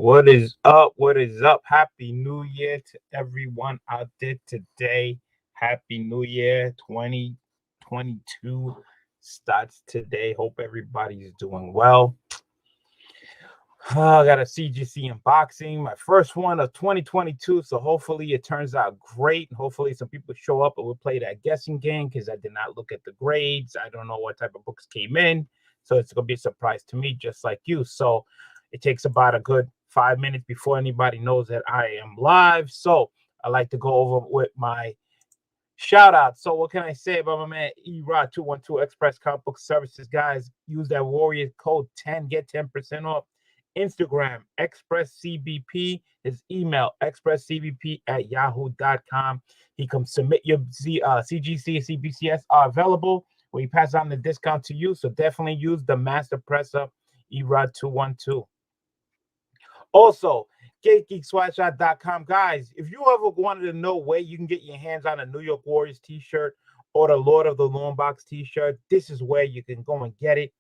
What is up? What is up? Happy New Year to everyone out there today. Happy New Year 2022 starts today. Hope everybody's doing well. I got a CGC unboxing, my first one of 2022. So hopefully it turns out great. Hopefully some people show up and we'll play that guessing game because I did not look at the grades. I don't know what type of books came in. So it's going to be a surprise to me, just like you. So it takes about a good 5 minutes before anybody knows that I am live. So I like to go over with my shout out. So what can I say about my man Erod 212 Express Comic Book Services, guys? Use that Warrior code 10, get 10% off. Instagram ExpressCBP, his email expresscbp@yahoo.com. He can submit your CGC, CBCS are available where he passes on the discount to you. So definitely use the master presser Erod 212. Also, GateGeekSweatshop.com, guys. If you ever wanted to know where you can get your hands on a New York Warriors t-shirt or the Lord of the Long Box t-shirt, this is where you can go and get it.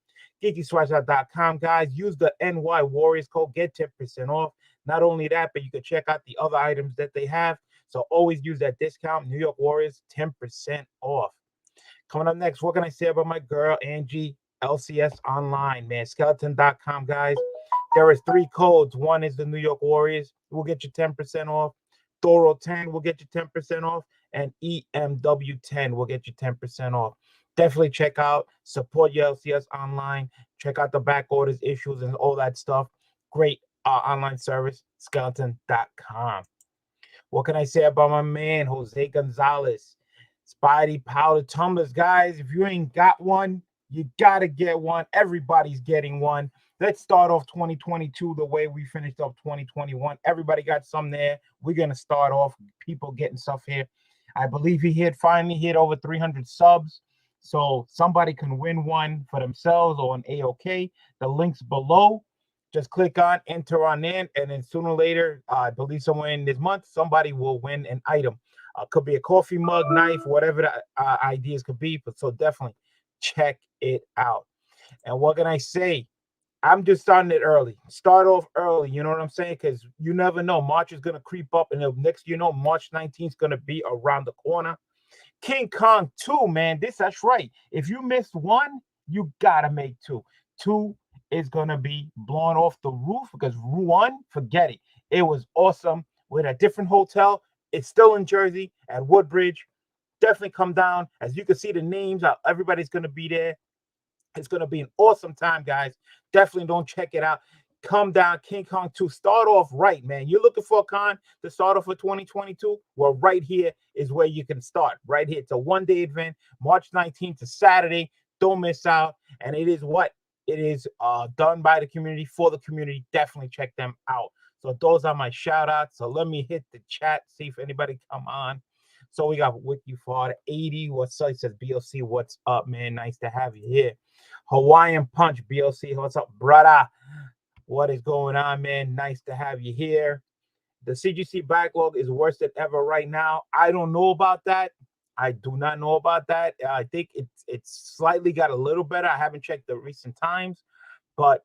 GeekySweatshop.com, guys. Use the NY Warriors code, get 10% off. Not only that, but you can check out the other items that they have. So always use that discount. New York Warriors, 10% off. Coming up next, what can I say about my girl, Angie, LCS Online, man? Skeleton.com, guys. There is 3 codes. One is the New York Warriors. We'll get you 10% off. Thoro 10 will get you 10% off. And EMW 10 will get you 10% off. Definitely check out, support your LCS Online. Check out the back orders, issues, and all that stuff. Great online service, skeleton.com. What can I say about my man, Jose Gonzalez? Spidey powder tumblers, guys. If you ain't got one, you got to get one. Everybody's getting one. Let's start off 2022 the way we finished up 2021. Everybody got some there. We're going to start off people getting stuff here. I believe he finally hit over 300 subs. So somebody can win one for themselves or an AOK. The link's below. Just click on, enter on in, and then sooner or later, I believe somewhere in this month, somebody will win an item. Could be a coffee mug, knife, whatever the ideas could be. But so definitely check it out. And what can I say? I'm just starting it early. Start off early. You know what I'm saying? Because you never know. March is going to creep up. And next, March 19th is going to be around the corner. King Kong 2, man. That's right. If you missed one, you got to make 2. 2 is going to be blown off the roof because 1, forget it. It was awesome. We're at a different hotel. It's still in Jersey at Woodbridge. Definitely come down. As you can see the names, everybody's going to be there. It's going to be an awesome time, guys. Definitely don't check it out. Come down, King Kong 2. Start off right, man. You're looking for a con to start off for 2022? Well, right here is where you can start. Right here. It's a one-day event, March 19th to Saturday. Don't miss out. And it is what? It is done by the community, for the community. Definitely check them out. So those are my shout-outs. So let me hit the chat, see if anybody come on. So we got Wiki for 80. What's up? It says BLC. What's up, man? Nice to have you here. Hawaiian Punch, BLC. What's up, brother? What is going on, man? Nice to have you here. The CGC backlog is worse than ever right now. I don't know about that. I do not know about that. I think it's slightly got a little better. I haven't checked the recent times, but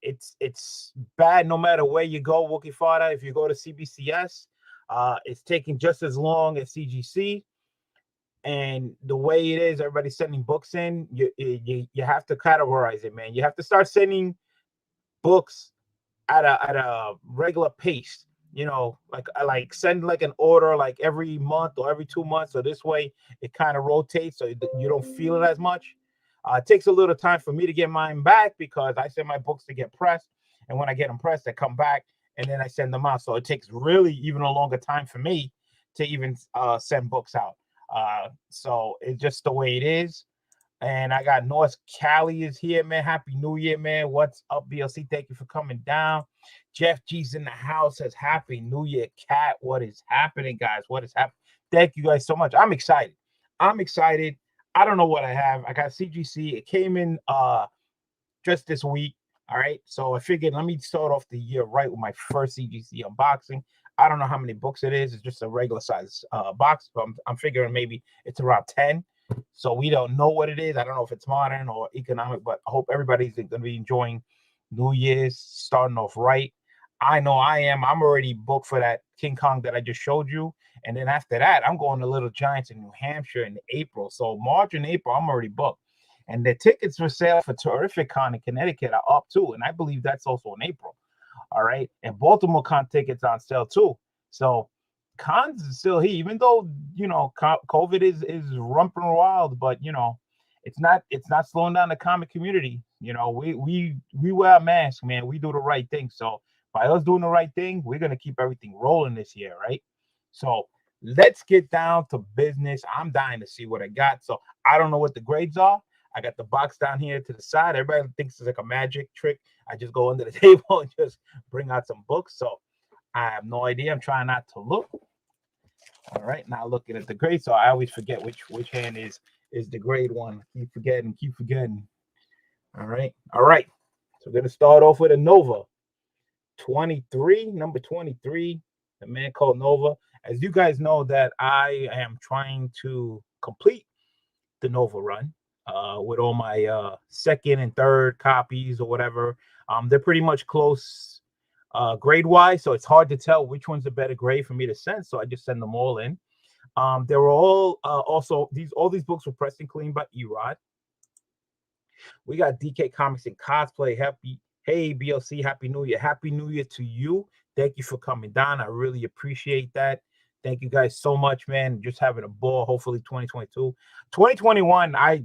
it's bad no matter where you go, Wookie Fada. If you go to CBCS, it's taking just as long as CGC. And the way it is, everybody's sending books in. You have to categorize it, man. You have to start sending books at a regular pace. Like send like an order like every month or every 2 months. So this way it kind of rotates, so you don't feel it as much. It takes a little time for me to get mine back because I send my books to get pressed, and when I get them pressed, they come back and then I send them out. So it takes really even a longer time for me to even send books out. So it's just the way it is. And I got North Cali is here, man. Happy New Year, man. What's up, BLC? Thank you for coming down. Jeff G's in the house, says Happy New Year, Cat. What is happening, guys? What is happening? Thank you guys so much. I'm excited. I don't know what I have. I got CGC. It came in just this week. All right. So I figured let me start off the year right with my first CGC unboxing. I don't know how many books it is. It's just a regular size box. But I'm figuring maybe it's around 10. So we don't know what it is. I don't know if it's modern or economic, but I hope everybody's going to be enjoying New Year's, starting off right. I know I am. I'm already booked for that King Kong that I just showed you. And then after that, I'm going to Little Giants in New Hampshire in April. So March and April, I'm already booked. And the tickets for sale for Terrific Con in Connecticut are up too. And I believe that's also in April. All right. And Baltimore Con tickets on sale too. So cons is still here, even though, you know, COVID is rumping wild, but you know, it's not slowing down the comic community. You know, we wear a mask, man. We do the right thing. So by us doing the right thing, we're gonna keep everything rolling this year, right? So let's get down to business. I'm dying to see what I got. So I don't know what the grades are. I got the box down here to the side. Everybody thinks it's like a magic trick. I just go under the table and just bring out some books. So I have no idea. I'm trying not to look. All right, now looking at the grade. So I always forget which hand is the grade one. Keep forgetting. All right. So we're gonna start off with a Nova 23, number 23, the man called Nova. As you guys know, that I am trying to complete the Nova run with all my second and third copies or whatever. They're pretty much close grade wise, so it's hard to tell which one's a better grade for me to send. So I just send them all in. They were all also all these books were pressed and cleaned by Erod. We got DK Comics and Cosplay. Hey BLC, Happy New Year. Happy New Year to you. Thank you for coming down. I really appreciate that. Thank you guys so much, man. Just having a ball. Hopefully 2022. 2021, I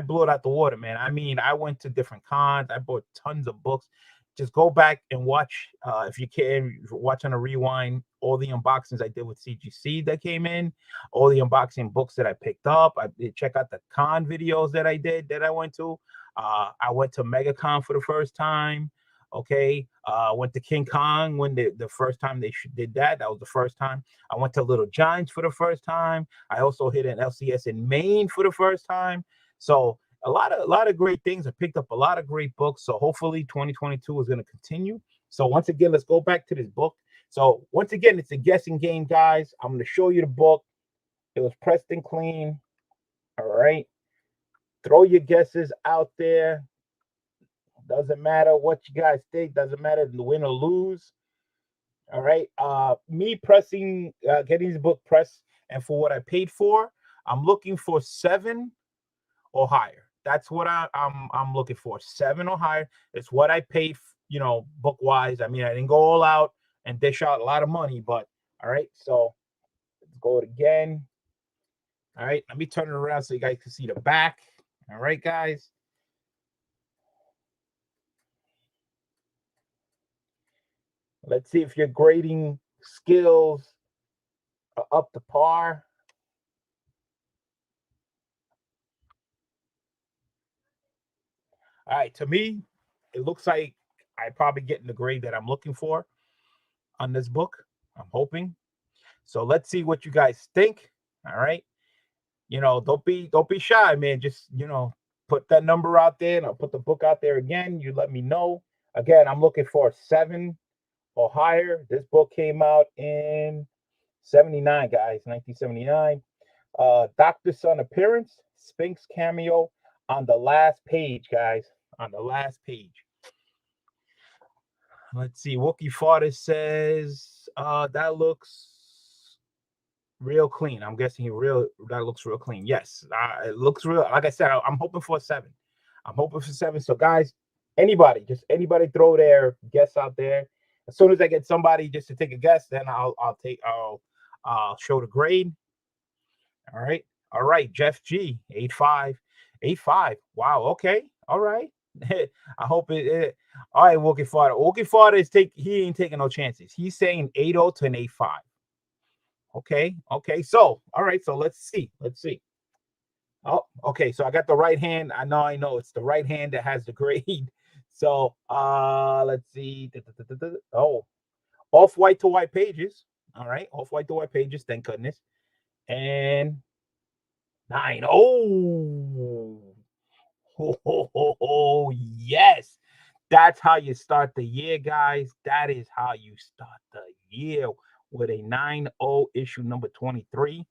blew it out the water, man. I mean, I went to different cons. I bought tons of books. Just go back and watch, if you can, watch on a rewind, all the unboxings I did with CGC that came in, all the unboxing books that I picked up. I did check out the con videos that I did, that I went to. I went to MegaCon for the first time. Okay. Went to King Kong when the first time they did that. That was the first time. I went to Little Giants for the first time. I also hit an LCS in Maine for the first time. So a lot of great things. I picked up a lot of great books. So hopefully 2022 is going to continue. So once again, let's go back to this book. So once again, it's a guessing game, guys. I'm going to show you the book. It was pressed and clean. All right. Throw your guesses out there. Doesn't matter what you guys think. Doesn't matter the win or lose. All right. Me pressing, getting this book pressed, and for what I paid for, I'm looking for 7 or higher. That's what I'm looking for. 7 or higher. It's what I paid, you know, book wise. I mean, I didn't go all out and dish out a lot of money, but all right. So let's go again. All right. Let me turn it around so you guys can see the back. All right, guys. Let's see if your grading skills are up to par. All right. To me, it looks like I probably getting the grade that I'm looking for on this book. I'm hoping. So let's see what you guys think. All right. You know, don't be shy, man. Just, you know, put that number out there, and I'll put the book out there again. You let me know. Again, I'm looking for 7 or higher. This book came out in 79, guys, 1979. Dr. Sun appearance, Sphinx cameo on the last page, guys. On the last page. Let's see. Wookie Farter says that looks real clean. I'm guessing that looks real clean. Yes, it looks real. Like I said, I'm hoping for a 7. I'm hoping for 7. So guys, anybody throw their guess out there. As soon as I get somebody just to take a guess, then I'll show the grade. All right. Jeff G 85. Wow. Okay. All right. I hope it. All right, Wookie Farter. Wookie Farter he ain't taking no chances. He's saying 8-0 to an 8-5. Okay. So, all right. So let's see. Oh, okay. So I got the right hand. I know. It's the right hand that has the grade. So, let's see. Oh, off white to white pages. All right. Off white to white pages. Thank goodness. And 9. Oh, yes. That's how you start the year, guys. That is how you start the year with a 9-0 issue number 23.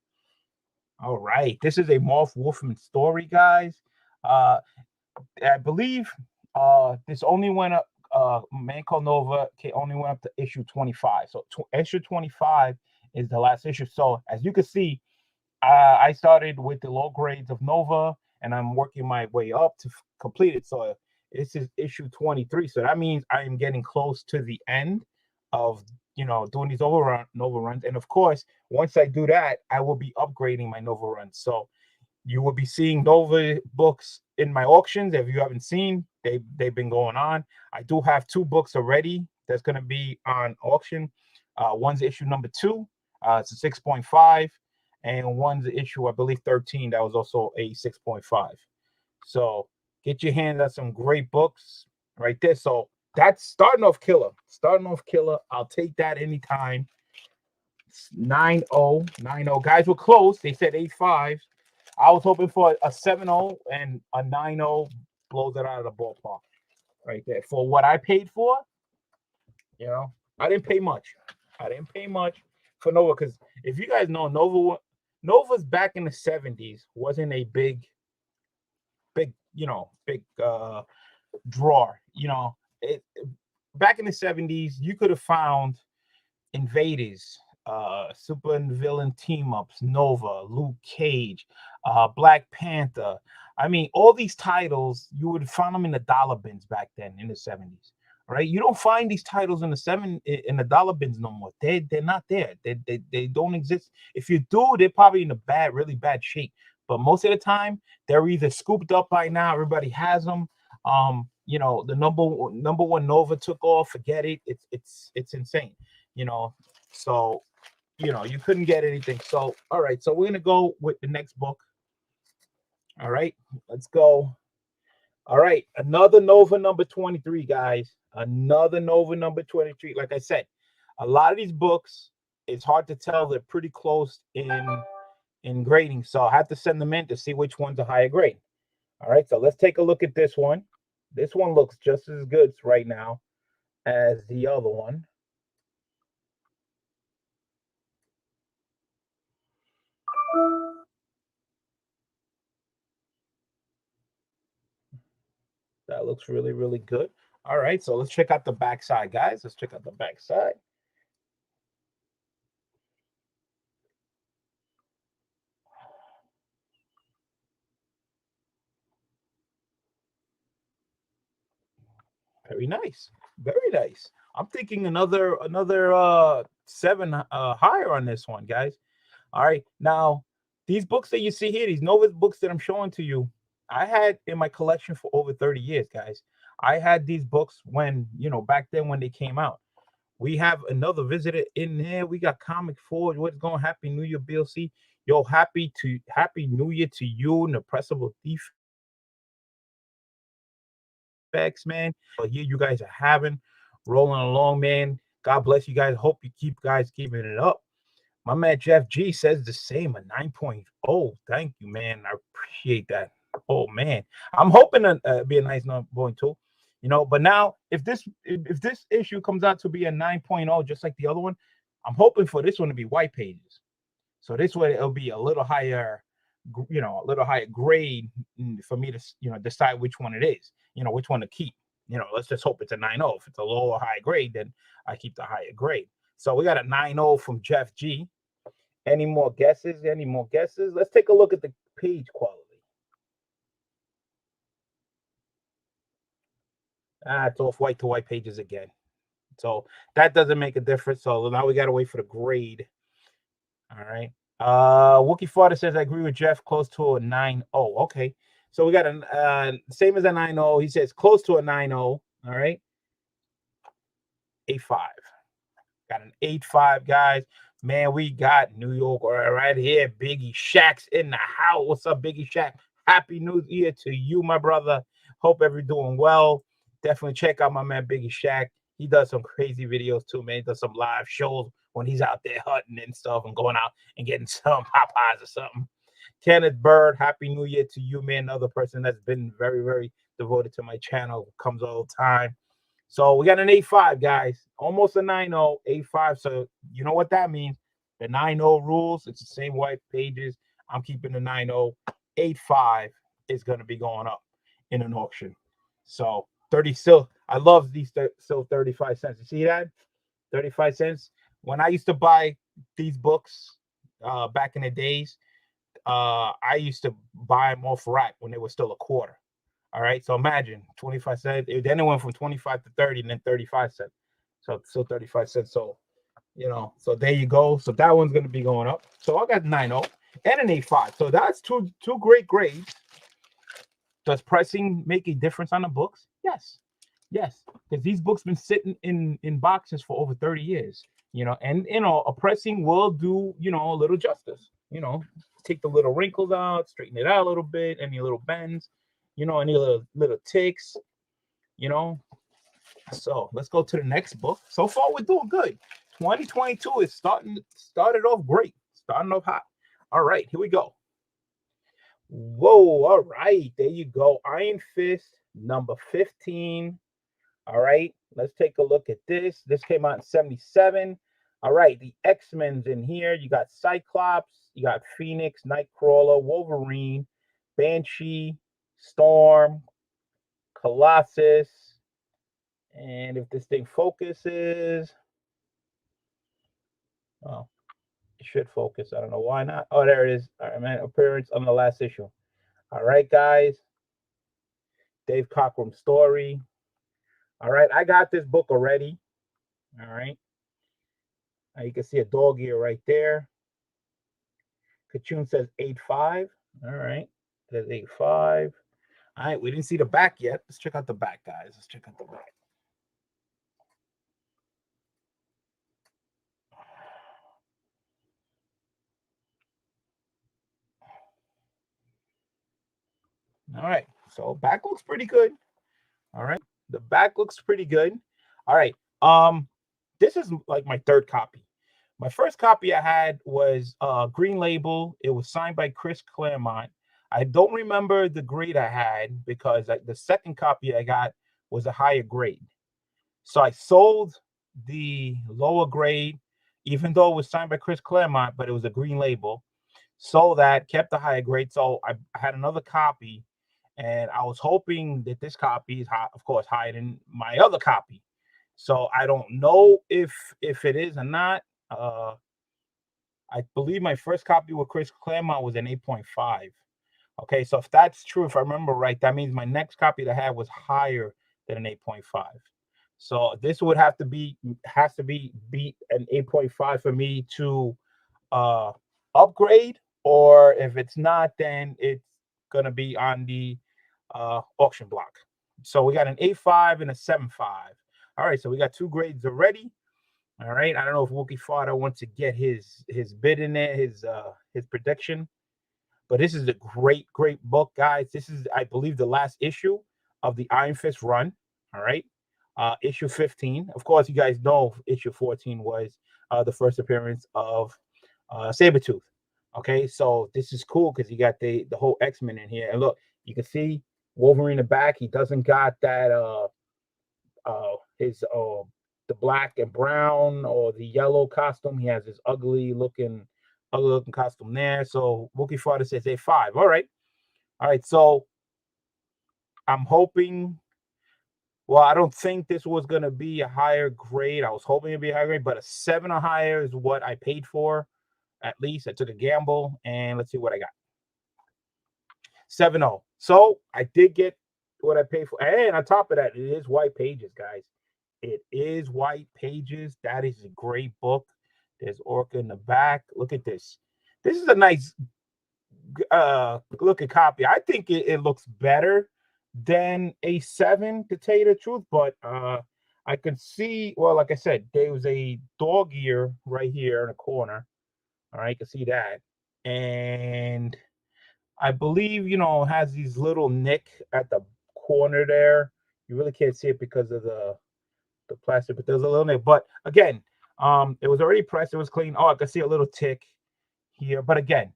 All right. This is a Marv Wolfman story, guys. I believe this only went up Man Called Nova only went up to issue 25. So issue 25 is the last issue. So as you can see, I started with the low grades of Nova, and I'm working my way up to complete it. So this is issue 23. So that means I am getting close to the end of, doing these Nova runs. And of course, once I do that, I will be upgrading my Nova runs. So you will be seeing Nova books in my auctions. If you haven't seen, they've been going on. I do have 2 books already that's going to be on auction. One's issue number 2. It's a 6.5. And one's issue, I believe, 13. That was also a 6.5. So get your hands on some great books right there. So that's starting off killer. I'll take that anytime. 9-0. 9-0. Guys were close. They said 8-5. I was hoping for a 7-0, and a 9-0 blows it out of the ballpark right there. For what I paid for, I didn't pay much. For Nova, because if you guys know, Nova's back in the 70s wasn't a big drawer. Back in the 70s, you could have found Invaders, super villain team ups, Nova, Luke Cage, Black Panther. I mean, all these titles, you would find them in the dollar bins back then in the 70s, right? You don't find these titles in the dollar bins no more. They're not there. They don't exist. If you do, they're probably in a really bad shape. But most of the time, they're either scooped up by now. Everybody has them. The number one Nova took off. Forget it. It's insane. So you couldn't get anything. So all right. So we're gonna go with the next book. All right, let's go. All right, another Nova number 23, guys. Another Nova number 23. Like I said, a lot of these books, it's hard to tell. They're pretty close in grading. So I have to send them in to see which one's a higher grade. All right, so let's take a look at this one. This one looks just as good right now as the other one. That looks really, really good. All right, so let's check out the back side, guys. Let's check out the back side. Very nice. Very nice. I'm thinking another 7 higher on this one, guys. All right. Now, these books that you see here, these Nova books that I'm showing to you, I had in my collection for over 30 years, guys. I had these books when, back then when they came out. We have another visitor in there. We got Comic Forge. What's going? Happy New Year, BLC. Yo, happy New Year to you and the Pressable Defects, man. Here you guys are having, rolling along, man. God bless you guys. Hope you keeping it up. My man Jeff G says the same, a 9.0. Thank you, man. I appreciate that. Oh man, I'm hoping to be a nice 9.2. But now if this issue comes out to be a 9.0, just like the other one, I'm hoping for this one to be white pages. So this way it'll be a little higher, grade for me to, decide which one it is, which one to keep. Let's just hope it's a 9.0. If it's a low or high grade, then I keep the higher grade. So we got a 9.0 from Jeff G. Any more guesses? Let's take a look at the page quality. It's off white to white pages again. So that doesn't make a difference. So now we got to wait for the grade. All right. Wookie Father says, I agree with Jeff, close to a 9.0. Okay. So we got a same as a 9.0. He says close to a 9.0. All right. 8.5. Got an 8.5, guys. Man, we got New York right here. Biggie Shaq's in the house. What's up, Biggie Shaq? Happy New Year to you, my brother. Hope everyone's doing well. Definitely check out my man Biggie Shaq. He does some crazy videos too, man. He does some live shows when he's out there hunting and stuff and going out and getting some Popeyes or something. Kenneth Bird, Happy New Year to you, man. Another person that's been very, very devoted to my channel. Comes all the time. So we got an 8.5, guys. Almost a 9.0, 8.5. So you know what that means. The 9.0 rules. It's the same white pages. I'm keeping the 9.0. 8.5 is going to be going up in an auction. So 30 still. I love these still 35 cents. You see that? 35 cents. When I used to buy these books back in the days, I used to buy them off rack when they were still a quarter. All right. So imagine 25 cents. Then it went from 25 to 30 and then 35 cents. So still 35 cents. So, so there you go. So that one's going to be going up. So I got 9.0 and an 8.5. So that's two great grades. Does pricing make a difference on the books? Yes. Yes. Because these books been sitting in boxes for over 30 years, and, a pressing will do, a little justice, take the little wrinkles out, straighten it out a little bit, any little bends, any little ticks, So let's go to the next book. So far, we're doing good. 2022 is started off great, starting off hot. All right, here we go. Whoa, all right, there you go. Iron Fist, number 15. All right, let's take a look at this. This came out in 77. All right, the X-Men's in here. You got Cyclops, you got Phoenix, Nightcrawler, Wolverine, Banshee, Storm, Colossus. And if this thing focuses, oh, it should focus. I don't know why not. Oh, there it is. All right, man, appearance on the last issue. All right, guys. Dave Cockrum's story. All right, I got this book already. All right. Now you can see a dog ear right there. Kachun says 8.5. All right. There's 8.5. All right, we didn't see the back yet. Let's check out the back, guys. Let's check out the back. All right, so back looks pretty good. All right, the back looks pretty good. All right, this is like my third copy. My first copy I had was Green Label. It was signed by Chris Claremont. I don't remember the grade I had because the second copy I got was a higher grade. So I sold the lower grade, even though it was signed by Chris Claremont, but it was a Green Label. Sold that, kept the higher grade. So I had another copy, and I was hoping that this copy is, of course, higher than my other copy. So I don't know if it is or not. I believe my first copy with Chris Claremont was an 8.5. Okay, so if that's true, if I remember right, that means my next copy that I had was higher than an 8.5. So this would has to be beat an 8.5 for me to upgrade, or if it's not, then it's gonna be on the auction block. So we got an 8.5 and a 7.5. All right, so we got two grades already. All right, I don't know if Wookie Fodder wants to get his bid in there, his prediction, but this is a great book, guys. This is, I believe, the last issue of the Iron Fist run. All right, issue 15. Of course, you guys know issue 14 was the first appearance of Sabertooth. Okay, so this is cool because you got the whole X-Men in here, and look, you can see Wolverine in the back. He doesn't got that his the black and brown or the yellow costume. He has this ugly looking costume there. So Wookie Fodder says 8.5. All right. So I'm hoping. Well, I don't think this was gonna be a higher grade. I was hoping it'd be a higher grade, but a 7 or higher is what I paid for. At least I took a gamble, and let's see what I got. 7.0. So I did get what I paid for, and on top of that, it is white pages, guys. It is white pages. That is a great book. There's Orca in the back. Look at this. This is a nice looking copy. I think it looks better than a 7, to tell you the truth, but I could see, well, like I said, there was a dog ear right here in the corner. All right, you can see that. And I believe, has these little nick at the corner there. You really can't see it because of the plastic, but there's a little nick. But again, it was already pressed. It was clean. Oh, I can see a little tick here. But again,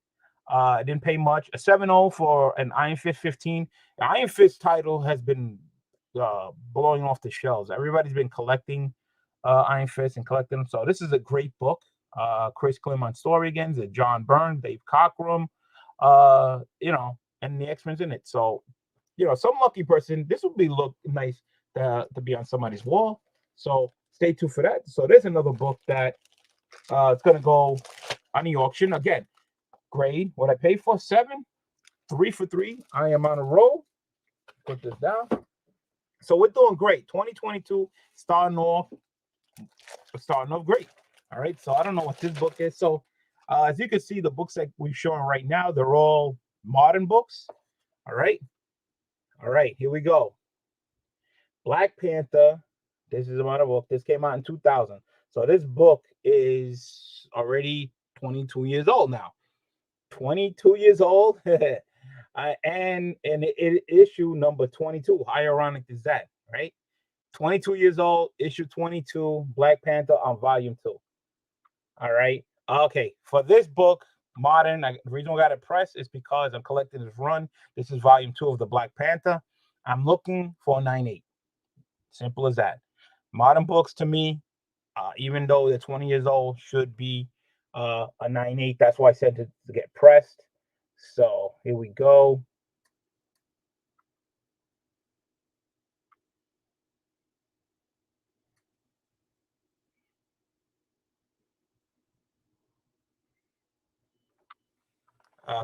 I didn't pay much. A 7.0 for an Iron Fist 15. The Iron Fist title has been blowing off the shelves. Everybody's been collecting Iron Fist and collecting them. So this is a great book. Chris Claremont story again. The John Byrne, Dave Cockrum, and the X-Men's in it. So, some lucky person, this would be look nice to be on somebody's wall. So stay tuned for that. So there's another book that it's gonna go on the auction again. Grade what I paid for, 7, 3 for 3. I am on a roll. Put this down. So we're doing great. 2022 starting off great. All right. So I don't know what this book is. So as you can see, the books that we're showing right now, they're all modern books. All right. All right. Here we go. Black Panther. This is a modern book. This came out in 2000. So this book is already 22 years old now. 22 years old. And it issue number 22. How ironic is that, right? 22 years old, issue 22, Black Panther on volume 2. All right. Okay. For this book, modern, the reason I got it pressed is because I'm collecting this run. This is volume 2 of the Black Panther. I'm looking for a 9.8. Simple as that. Modern books to me, even though they're 20 years old, should be a 9.8. That's why I said to get pressed. So here we go.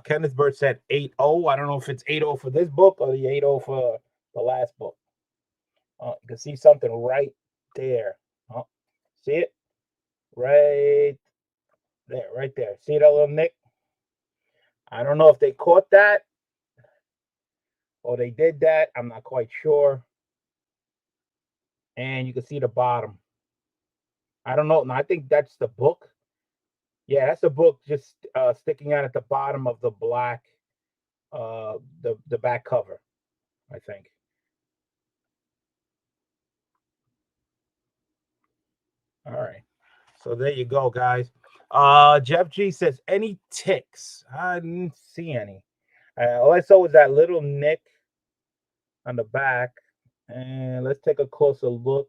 Kenneth Bird said 8.0. I don't know if it's 8.0 for this book or the 8.0 for the last book. You can see something right there. See it? Right there, right there. See that little nick? I don't know if they caught that or they did that. I'm not quite sure. And you can see the bottom. I don't know. No, I think that's the book. Yeah, that's the book just sticking out at the bottom of the black, the back cover, I think. All right. So there you go, guys. Jeff G says, any ticks? I didn't see any. All I saw was that little nick on the back. And let's take a closer look.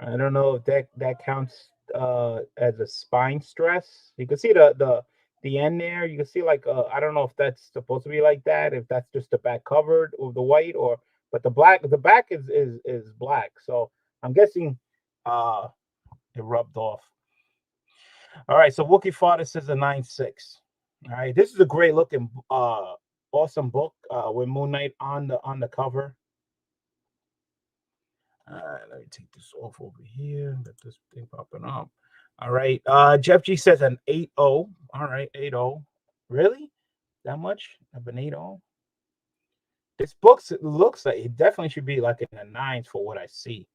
I don't know if that counts as a spine stress. You can see the end there. You can see like I don't know if that's supposed to be like that. If that's just the back covered with the white, or but the back is black. So I'm guessing it rubbed off. All right. So Wookie Father says a 9.6. All right. This is a great looking awesome book with Moon Knight on the cover. All right, let me take this off over here. Got this thing popping up. All right. Jeff G says an 8.0. All right, 8.0. Really? That much of an 8.0? This book looks like it definitely should be like in the 9s for what I see.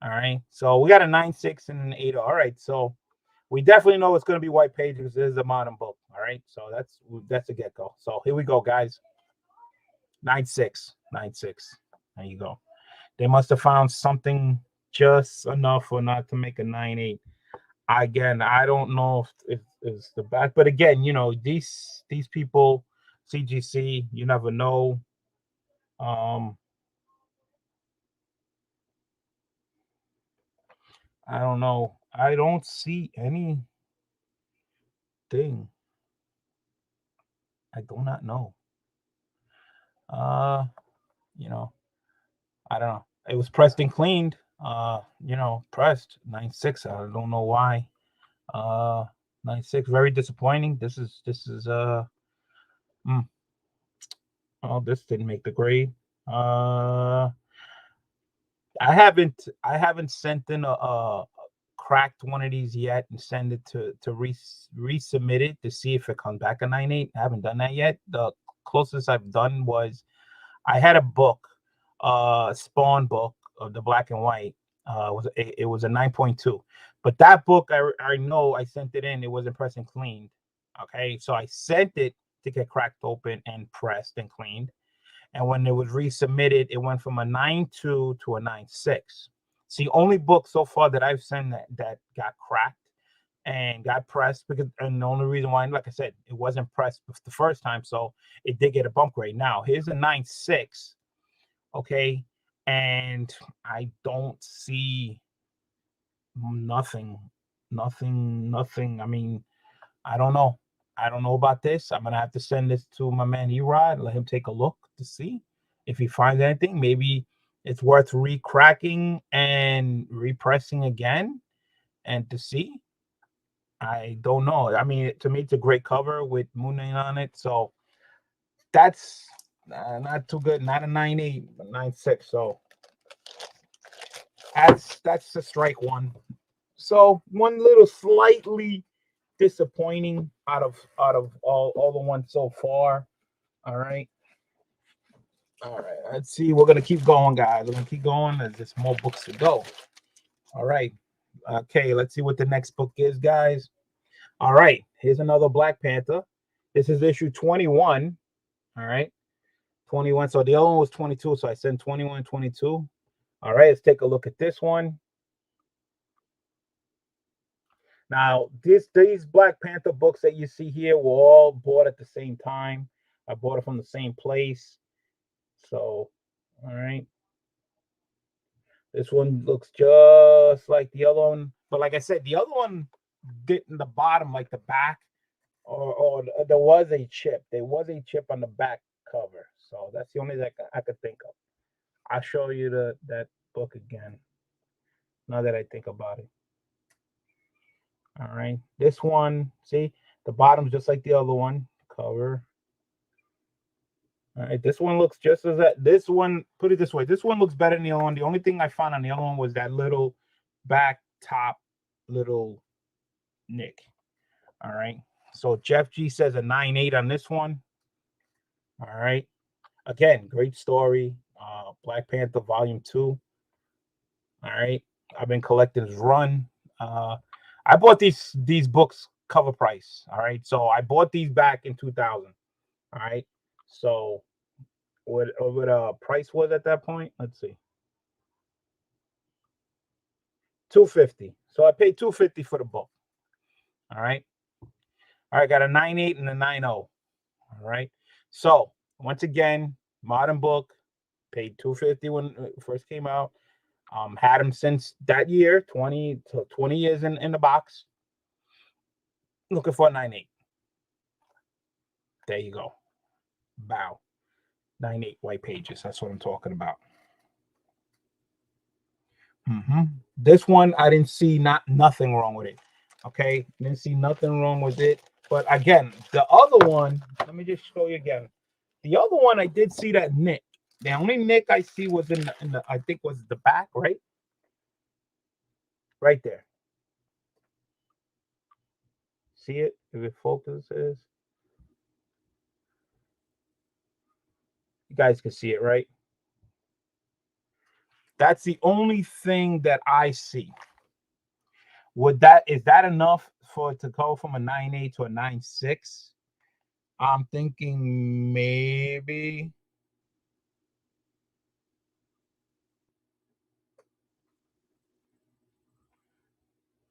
All right. So we got a 9.6 and an 8.0. All right. So we definitely know it's going to be white pages. This is a modern book. All right. So that's a get-go. So here we go, guys. 9.6. 9.6. There you go. They must have found something just enough for not to make a 9.8. Again, I don't know if it's the back, but again, you know, these people, CGC, you never know. I don't know. I don't see anything. I do not know. You know, I don't know. It was pressed and cleaned. You know, pressed 9.6. I don't know why. 9.6, very disappointing. This is oh, this didn't make the grade. I haven't sent in a cracked one of these yet and send it to resubmit it to see if it comes back a 9.8. I haven't done that yet. The closest I've done was I had a book, Spawn book of the black and white. It was a 9.2, but that book I know I sent it in. It wasn't pressed and cleaned. Okay, so I sent it to get cracked open and pressed and cleaned. And when it was resubmitted, it went from a 9.2 to a 9.6. It's the only book so far that I've sent that got cracked and got pressed because, and the only reason why, like I said, it wasn't pressed the first time, so it did get a bump grade. Now here's a 9.6, okay, and I don't see nothing. I mean, I don't know. I don't know about this. I'm gonna have to send this to my man Erod, let him take a look to see if he finds anything. Maybe it's worth re-cracking and repressing again and to see. I don't know. I mean, to me, it's a great cover with Moon Knight on it. So that's not too good. Not a 9.8, but 9.6. So that's the strike one. So one little slightly disappointing out of all the ones so far. All right. Let's see. We're gonna keep going, guys. We're gonna keep going. There's just more books to go. All right. Okay. Let's see what the next book is, guys. All right. Here's another Black Panther. This is issue 21. All right. 21. So the other one was 22. So I sent 21, 22. All right. Let's take a look at this one. Now, these Black Panther books that you see here were all bought at the same time. I bought it from the same place. So, all right. This one looks just like the other one. But like I said, the other one didn't, the bottom, like the back, or there was a chip. There was a chip on the back cover. So that's the only thing I could think of. I'll show you that book again, now that I think about it. All right. This one, see, the bottom's just like the other one. Cover. All right. This one looks just as that. This one, put it this way, this one looks better than the other one. The only thing I found on the other one was that little back top little nick. All right. So Jeff G says a 9.8 on this one. All right. Again, great story. Black Panther Volume 2. All right. I've been collecting his run. I bought these books cover price. All right. So I bought these back in 2000. All right. So what price was at that point? Let's see. $250. So I paid $250 for the book. All right. All right. Got a 9.8 and a 9.0. All right. So once again, modern book, paid $250 when it first came out. Had them since that year, 20 years in the box. Looking for a 9.8. There you go. Bow. 9.8 white pages. That's what I'm talking about. This one, I didn't see nothing wrong with it. Okay, didn't see nothing wrong with it. But again, the other one, let me just show you again. The other one, I did see that nick. The only nick I see was in the I think was the back, right? Right there. See it? If it focuses. You guys can see it, right? That's the only thing that I see. Is that enough for it to go from a 9.8 to a 9.6? I'm thinking maybe.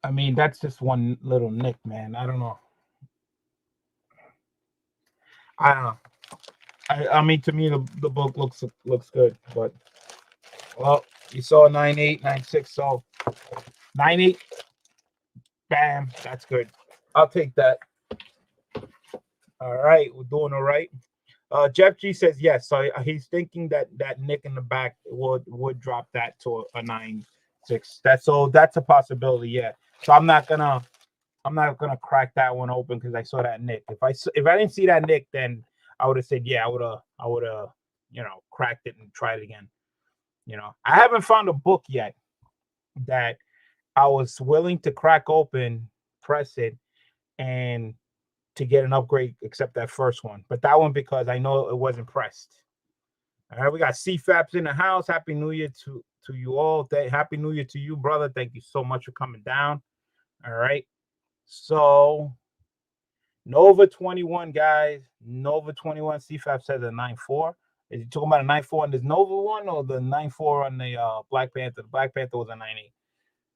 I mean, that's just one little nick, man. I don't know. I mean, to me, the book looks good, but well, you saw 9.8, 9.6, so 9.8. Bam, that's good. I'll take that. All right, we're doing all right. Jeff G says yes, so he's thinking that nick in the back would drop that to a 9.6. That's a possibility, yeah. So I'm not gonna crack that one open because I saw that nick. If I didn't see that nick, then I would have said, yeah, I would have cracked it and tried it again. I haven't found a book yet that I was willing to crack open, press it, and to get an upgrade, except that first one. But that one, because I know it wasn't pressed. All right, we got CFAPs in the house. Happy New Year to you all. Happy New Year to you, brother. Thank you so much for coming down. All right. So Nova 21, guys. Nova 21 CFAP says a 9.4. Is he talking about a 9.4 on this Nova one or the 9.4 on the Black Panther? The Black Panther was a 9.8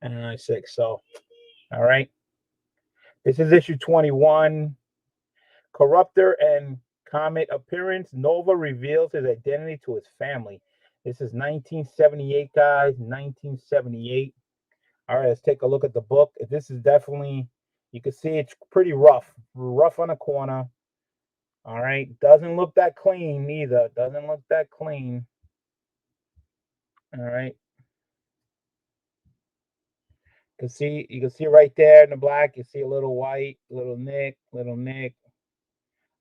and a 9.6. So, all right. This is issue 21. Corruptor and Comet appearance. Nova reveals his identity to his family. This is 1978, guys. 1978. All right, let's take a look at the book. This is definitely, you can see it's pretty rough. Rough on the corner. All right. Doesn't look that clean either. Doesn't look that clean. All right. You can see right there in the black, you see a little white, little nick.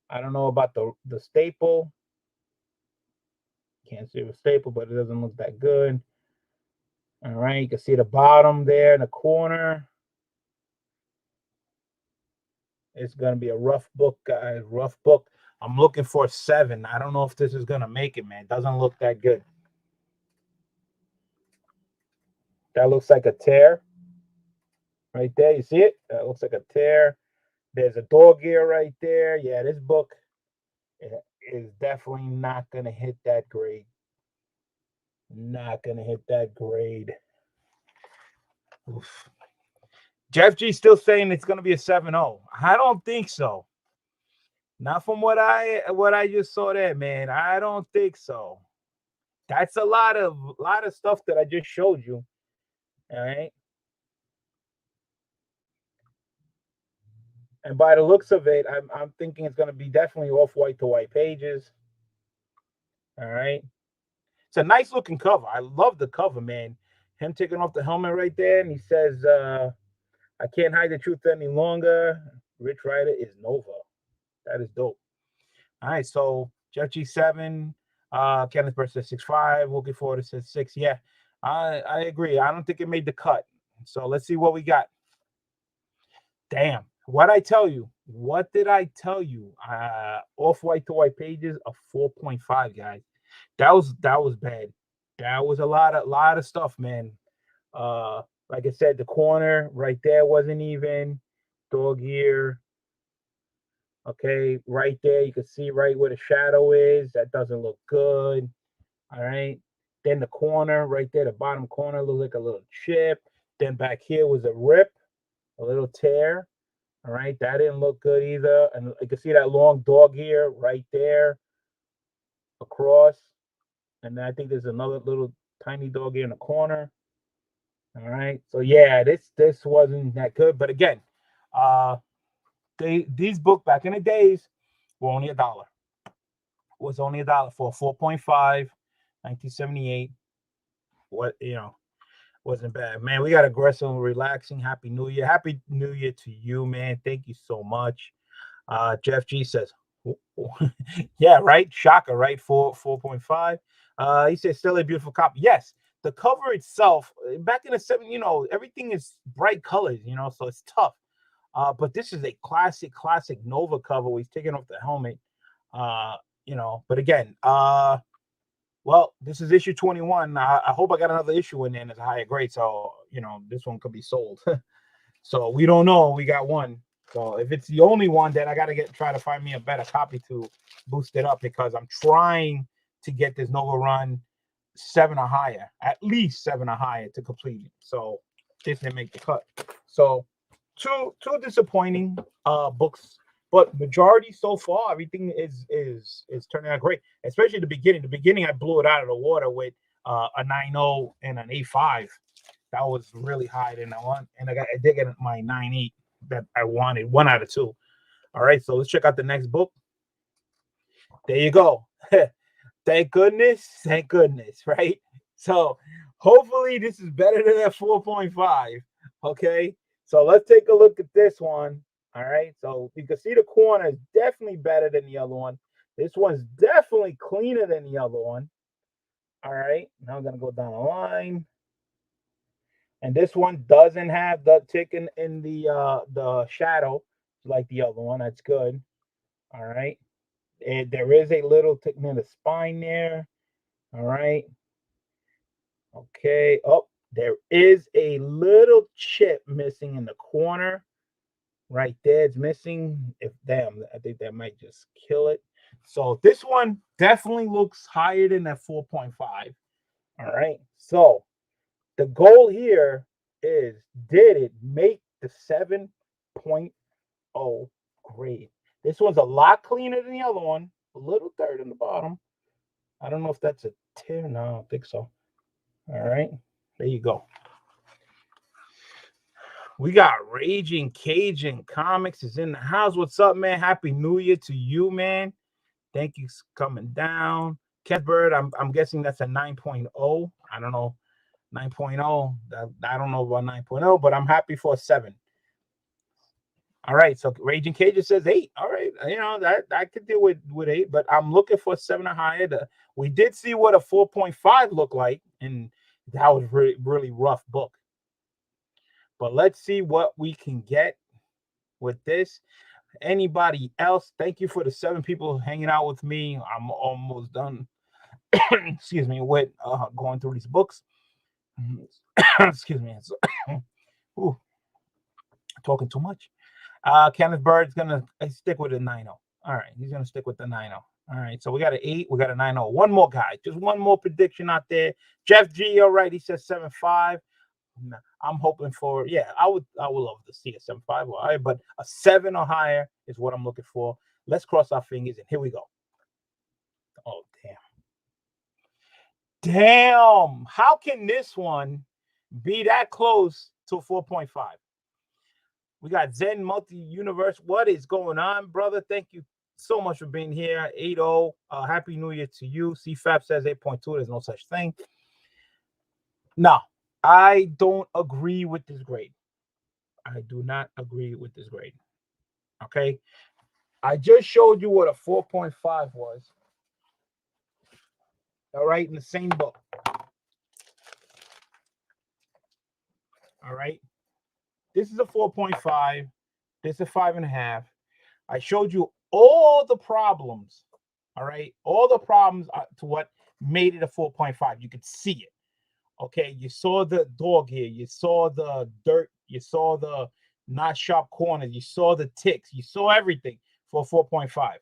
I don't know about the staple. Can't see the staple, but it doesn't look that good. All right, you can see the bottom there in the corner. It's gonna be a rough book, guys. Rough book. I'm looking for 7. I don't know if this is gonna make it, man. Doesn't look that good. That looks like a tear. Right there, you see it? That looks like a tear. There's a dog ear right there. Yeah, this book is definitely not gonna hit that grade. Not gonna hit that grade. Oof. Jeff G still saying it's gonna be a 7-0. I don't think so. Not from what I just saw there, man. I don't think so. That's a lot of stuff that I just showed you. All right. And by the looks of it, I'm thinking it's gonna be definitely off-white to white pages. All right. It's a nice looking cover. I love the cover, man. Him taking off the helmet right there, and he says, I can't hide the truth any longer. Rich Rider is Nova. That is dope. All right, so Jeff G7, Kenneth Burst says 6'5", looking forward to says 6. Yeah, I agree. I don't think it made the cut. So let's see what we got. Damn. What I tell you? What did I tell you? Off-white to white pages, a 4.5, guys. That was bad. That was a lot of stuff, man. Like I said, the corner right there wasn't even. Dog ear. Okay, right there, you can see right where the shadow is. That doesn't look good. All right. Then the corner right there, the bottom corner looks like a little chip. Then back here was a rip, a little tear. All right, that didn't look good either. And you can see that long dog ear right there across. And then I think there's another little tiny dog ear in the corner. All right. So yeah, this wasn't that good. But again, these books back in the days were only $1. Was only $1 for 4.5, 1978. What, wasn't bad, man. We got aggressive, relaxing. Happy New Year. Happy New Year to you, man. Thank you so much. Jeff G says, yeah, right. Shocker, right? 4.5. He says, still a beautiful copy. Yes, the cover itself, back in the 70s, everything is bright colors, so it's tough. But this is a classic Nova cover where he's taking off the helmet. But again, well, this is issue 21. I hope I got another issue in there and it's a higher grade. So, this one could be sold. So we don't know. We got one. So if it's the only one, then I got to try to find me a better copy to boost it up, because I'm trying to get this Nova run 7 or higher, at least 7 or higher to complete it. So this didn't make the cut. So two disappointing books, but majority so far, everything is turning out great. Especially the beginning. The beginning, I blew it out of the water with a 9.0 and an 8.5. That was really high in that one, and I did get my 9.8 that I wanted, 1 out of 2. All right, so let's check out the next book. There you go. Thank goodness, right? So hopefully this is better than that 4.5. Okay, so let's take a look at this one. All right, so you can see the corner is definitely better than the other one. This one's definitely cleaner than the other one. All right, now I'm gonna go down the line. And this one doesn't have the tick in the shadow like the other one. That's good. All right. And there is a little tick near the spine there. All right. Okay. Oh, there is a little chip missing in the corner. Right there. It's missing. I think that might just kill it. So this one definitely looks higher than that 4.5. All right. So the goal here is, did it make the 7.5? grade. This one's a lot cleaner than the other one. A little dirt in the bottom. I don't know if that's a tear. No, I don't think so. All right. There you go. We got Raging Cajun Comics is in the house. What's up, man? Happy New Year to you, man. Thank you for coming down. Catbird, I'm guessing that's a 9.0. I don't know. 9.0. I don't know about 9.0, but I'm happy for a 7. All right. So Raging Cajun says 8. All right. You know, that I could deal with 8, but I'm looking for a 7 or higher. We did see what a 4.5 looked like, and that was really, really rough book. But let's see what we can get with this. Anybody else? Thank you for the 7 people hanging out with me. I'm almost done. Excuse me, with going through these books. Excuse me. Ooh, talking too much. Kenneth Bird's gonna stick with a 9.0. All right, he's gonna stick with the 9.0. All right, so we got an 8, we got a 9.0. One more guy, just one more prediction out there. Jeff G, all right, he says 7.5. I'm hoping for, I would love to see a 7.5 or higher, but a 7 or higher is what I'm looking for. Let's cross our fingers, and here we go. Oh, damn. How can this one be that close to 4.5? We got Zen Multi-Universe. What is going on, brother? Thank you so much for being here. 8.0. Happy New Year to you. CFAP says 8.2. There's no such thing. No, I don't agree with this grade. I do not agree with this grade. Okay. I just showed you what a 4.5 was. All right. In the same book. All right. This is a 4.5. This is a 5.5. I showed you all the problems. All right. All the problems to what made it a 4.5. You could see it. Okay. You saw the dog here. You saw the dirt. You saw the not sharp corners. You saw the ticks. You saw everything for 4.5.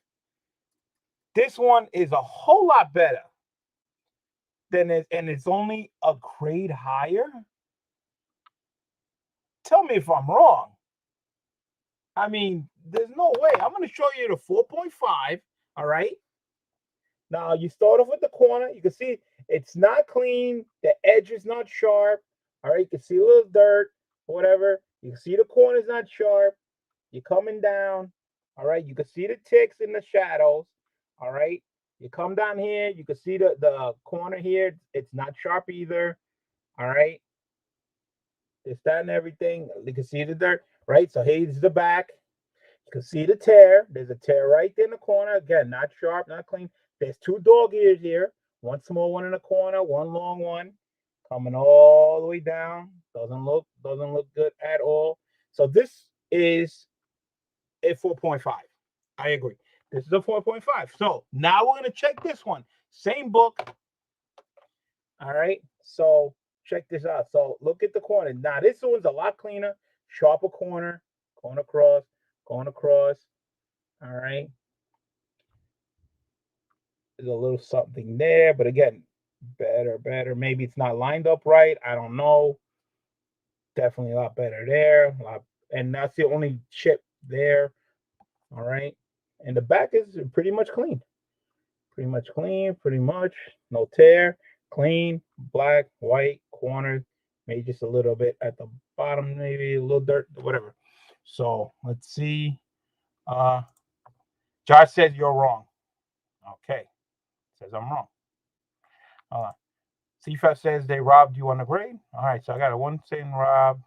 This one is a whole lot better than it, and it's only a grade higher. Tell me if I'm wrong. I mean, there's no way. I'm going to show you the 4.5. All right. Now, you start off with the corner. You can see it's not clean. The edge is not sharp. All right. You can see a little dirt, whatever. You can see the corner's not sharp. You're coming down. All right. You can see the ticks in the shadows. All right. You come down here. You can see the corner here. It's not sharp either. All right. It's that and everything. You can see the dirt. Right. So here's the back. You can see the tear. There's a tear right there in the corner. Again, not sharp, not clean. There's 2 dog ears here. One small one in the corner, one long one coming all the way down. Doesn't look good at all. So this is a 4.5. I agree. This is a 4.5. So now we're gonna check this one. Same book. All right. So check this out. So look at the corner. Now this one's a lot cleaner, sharper corner, going across. All right. There's a little something there, but again, better. Maybe it's not lined up right. I don't know. Definitely a lot better there. And that's the only chip there. All right. And the back is pretty much clean. Pretty much. No tear. Clean, black, white, corners. Maybe just a little bit at the bottom, maybe a little dirt, whatever. So let's see. Josh says you're wrong. Okay. Says I'm wrong. CFAS says they robbed you on the grade. All right, so I got a 1 saying Rob.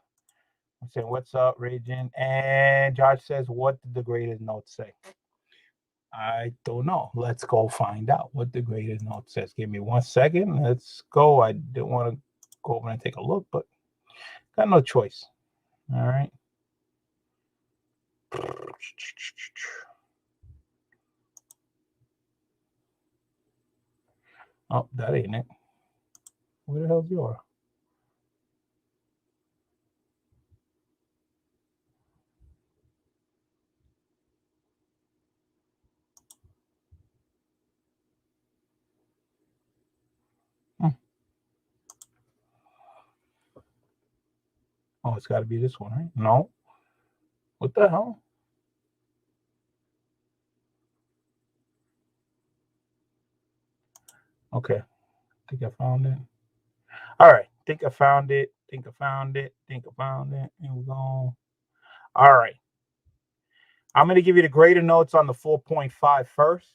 I'm saying what's up, Raging. And Josh says, what did the graded note say? I don't know. Let's go find out what the graded note says. Give me 1 second. Let's go. I didn't want to go over and take a look, but got no choice. All right. Oh, that ain't it. Where the hell's yours? Oh, it's got to be this one, right? No. What the hell? Okay. I think I found it. All right. Think I found it. Think I found it. Think I found it. And we're going. All right. I'm going to give you the greater notes on the 4.5 first.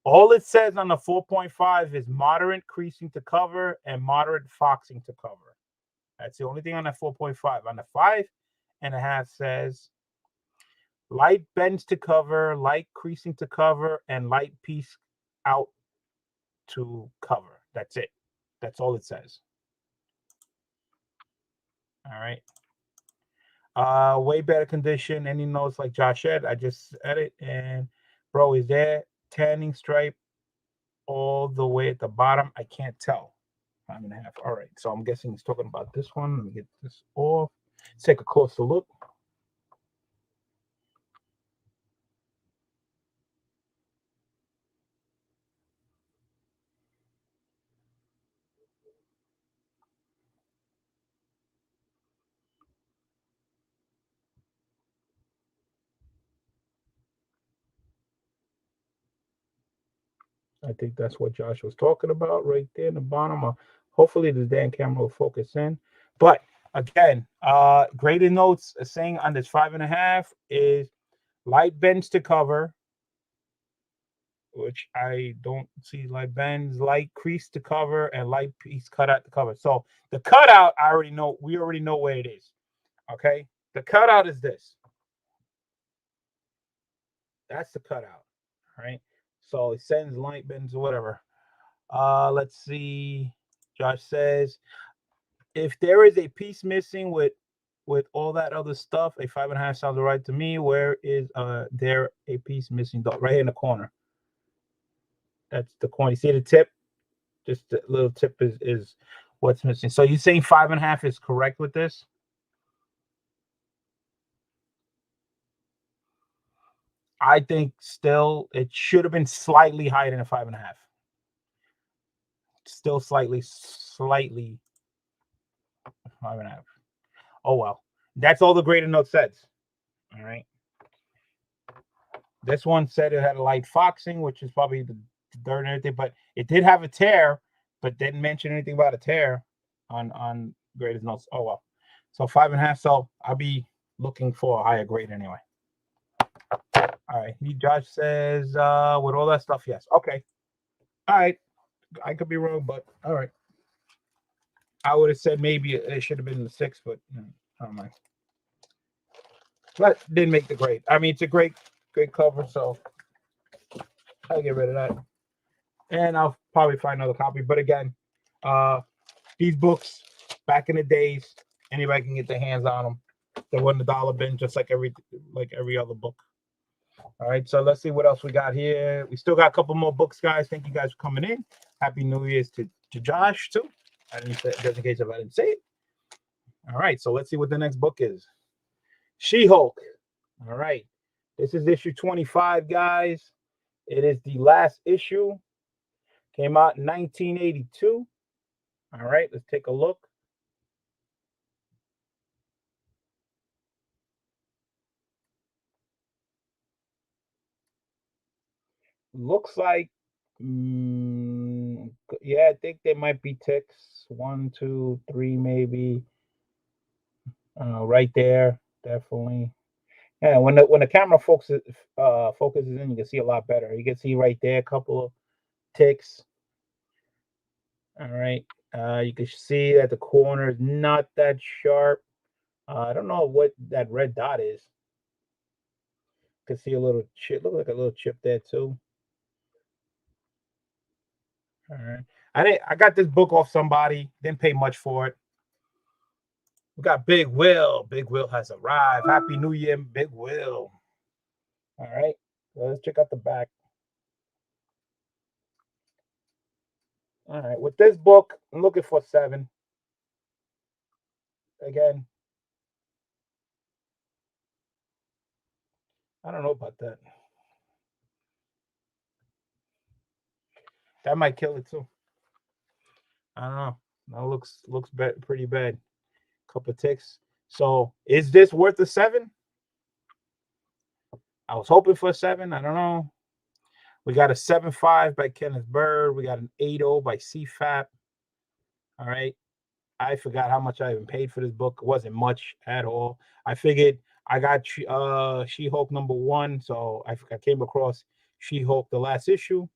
All it says on the 4.5 is moderate creasing to cover and moderate foxing to cover. That's the only thing on that 4.5. On the 5.5 says light bends to cover, light creasing to cover, and light piece out to cover. That's it. That's all it says. All right. Way better condition. Any notes like Josh said, I just edit and bro, is there tanning stripe all the way at the bottom? I can't tell. 5.5. All right. So I'm guessing he's talking about this one. Let me get this off. Let's take a closer look. I think that's what Josh was talking about right there in the bottom. Hopefully the damn camera will focus in. But again, graded notes saying on this 5.5 is light bends to cover, which I don't see light bends, light crease to cover, and light piece cut out to cover. So the cutout, I already know, we already know where it is. Okay. The cutout is this. That's the cutout. All right. So it sends light bends or whatever. Let's see. Josh says, if there is a piece missing with all that other stuff, a 5.5 sounds right to me. Where is there a piece missing? Right here in the corner. That's the corner. You see the tip? Just the little tip is what's missing. So you're saying 5.5 is correct with this? I think still it should have been slightly higher than a 5.5. Still slightly 5.5. Oh well. That's all the graded note says. All right. This one said it had a light foxing, which is probably the dirt and everything, but it did have a tear, but didn't mention anything about a tear on graded notes. Oh well. So 5.5. So I'll be looking for a higher grade anyway. All right. Josh says with all that stuff, yes. Okay. All right. I could be wrong, but all right. I would have said maybe it should have been the 6, but I don't mind. But didn't make the grade. I mean, it's a great cover, so I'll get rid of that. And I'll probably find another copy. But again, these books back in the days, anybody can get their hands on them. They wasn't $1 bin, just like every other book. All right, so let's see what else we got here. We still got a couple more books, guys. Thank you guys for coming in. Happy New Year's to Josh too. I didn't say, just in case if I didn't say it. All right, so let's see what the next book is. She-Hulk. All right, this is issue 25, guys. It is the last issue. Came out in 1982. All right, let's take a look. Looks like, yeah, I think there might be ticks. 1, 2, 3, maybe. Right there, definitely. Yeah, when the camera focuses in, you can see a lot better. You can see right there a couple of ticks. All right. You can see that the corner is not that sharp. I don't know what that red dot is. You can see a little chip. Look like a little chip there too. All right. I got this book off somebody. Didn't pay much for it. We got Big Will. Big Will has arrived. Happy New Year, Big Will. All right. So let's check out the back. All right. With this book, I'm looking for 7. Again, I don't know about that. That might kill it too. I don't know. That looks pretty bad. Couple of ticks. So is this worth a 7? I was hoping for a 7. I don't know. We got a 7.5 by Kenneth Bird. We got an 8.0 by CFAP. All right. I forgot how much I even paid for this book. It wasn't much at all. I figured I got She-Hulk #1, so I came across She-Hulk, the last issue.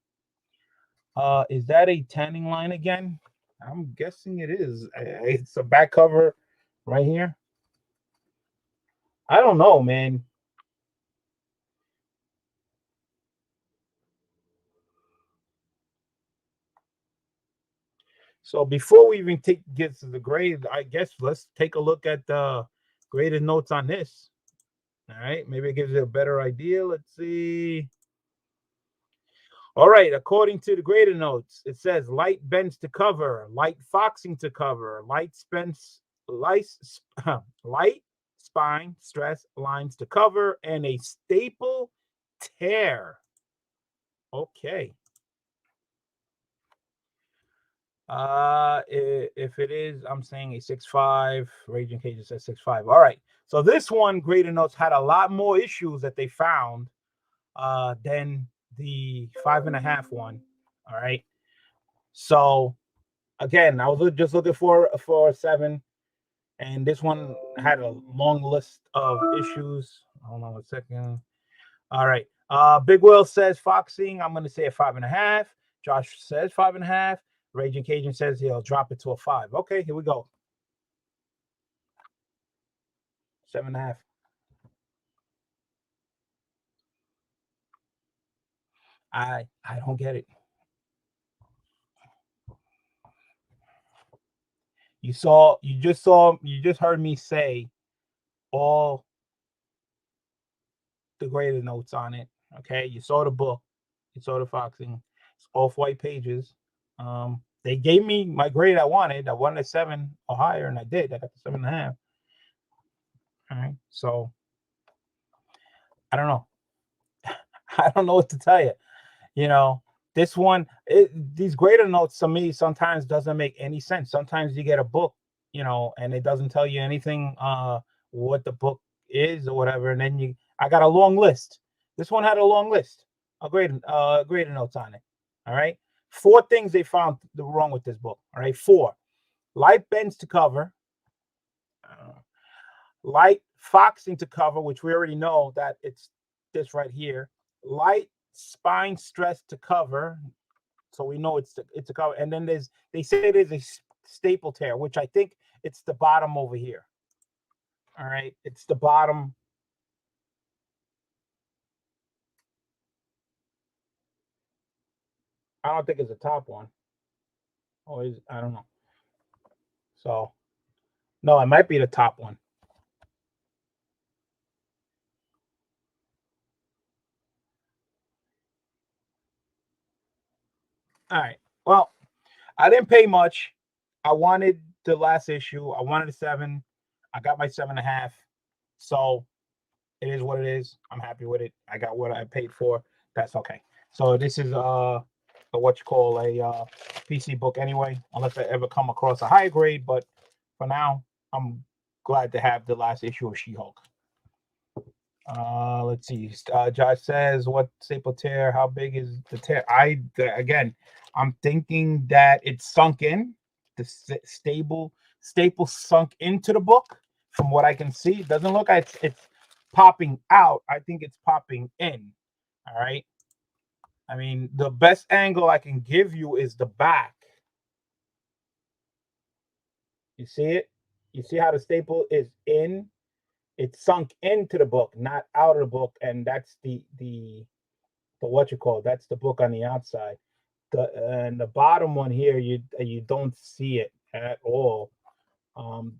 Is that a tanning line again? I'm guessing it is. It's a back cover right here. I don't know, man. So before we even get to the grade, I guess let's take a look at the graded notes on this. All right, maybe it gives you a better idea. Let's see. All right, according to the graded notes, it says light bends to cover, light foxing to cover, light spine stress lines to cover, and a staple tear. Okay. If it is, I'm saying a 6.5. Raging Cage says 6.5. All right. So this one, graded notes, had a lot more issues that they found than the 5.5 one. All right. So again, I was just looking for a 7, and this one had a long list of issues. Hold on a second. All right. Big Will says foxing. I'm gonna say a 5.5. Josh says 5.5. Raging Cajun says he'll drop it to a 5. Okay, here we go. 7.5. I don't get it. You just heard me say all the graded notes on it. Okay, you saw the book, you saw the foxing. It's off-white pages. They gave me my grade I wanted. I wanted a 7 or higher, and I did. I got the 7.5. All right, so I don't know. I don't know what to tell you. You know, this one, these graded notes to me sometimes doesn't make any sense. Sometimes you get a book, you know, and it doesn't tell you anything what the book is or whatever, and then I got a long list. This one had a long list of graded notes on it. All right, 4 things they found wrong with this book. All right, 4. Light bends to cover. Light foxing to cover, which we already know that it's this right here. Light spine stress to cover, so we know it's a cover. And then they say there's a staple tear, which I think it's the bottom over here. All right, it's the bottom. I don't think it's the top one. Oh, I don't know. So no, it might be the top one. All right. Well, I didn't pay much. I wanted the last issue. I wanted a 7. I got my 7.5. So it is what it is. I'm happy with it. I got what I paid for. That's okay. So this is what you call a PC book anyway, unless I ever come across a higher grade. But for now, I'm glad to have the last issue of She-Hulk. Let's see. Josh says, "What staple tear? How big is the tear?" I'm thinking that it's sunk in. The staple sunk into the book. From what I can see, it doesn't look like it's popping out. I think it's popping in. All right. I mean, the best angle I can give you is the back. You see it? You see how the staple is in? It's sunk into the book, not out of the book, and that's the what you call, that's the book on the outside. And the bottom one here, you don't see it at all. And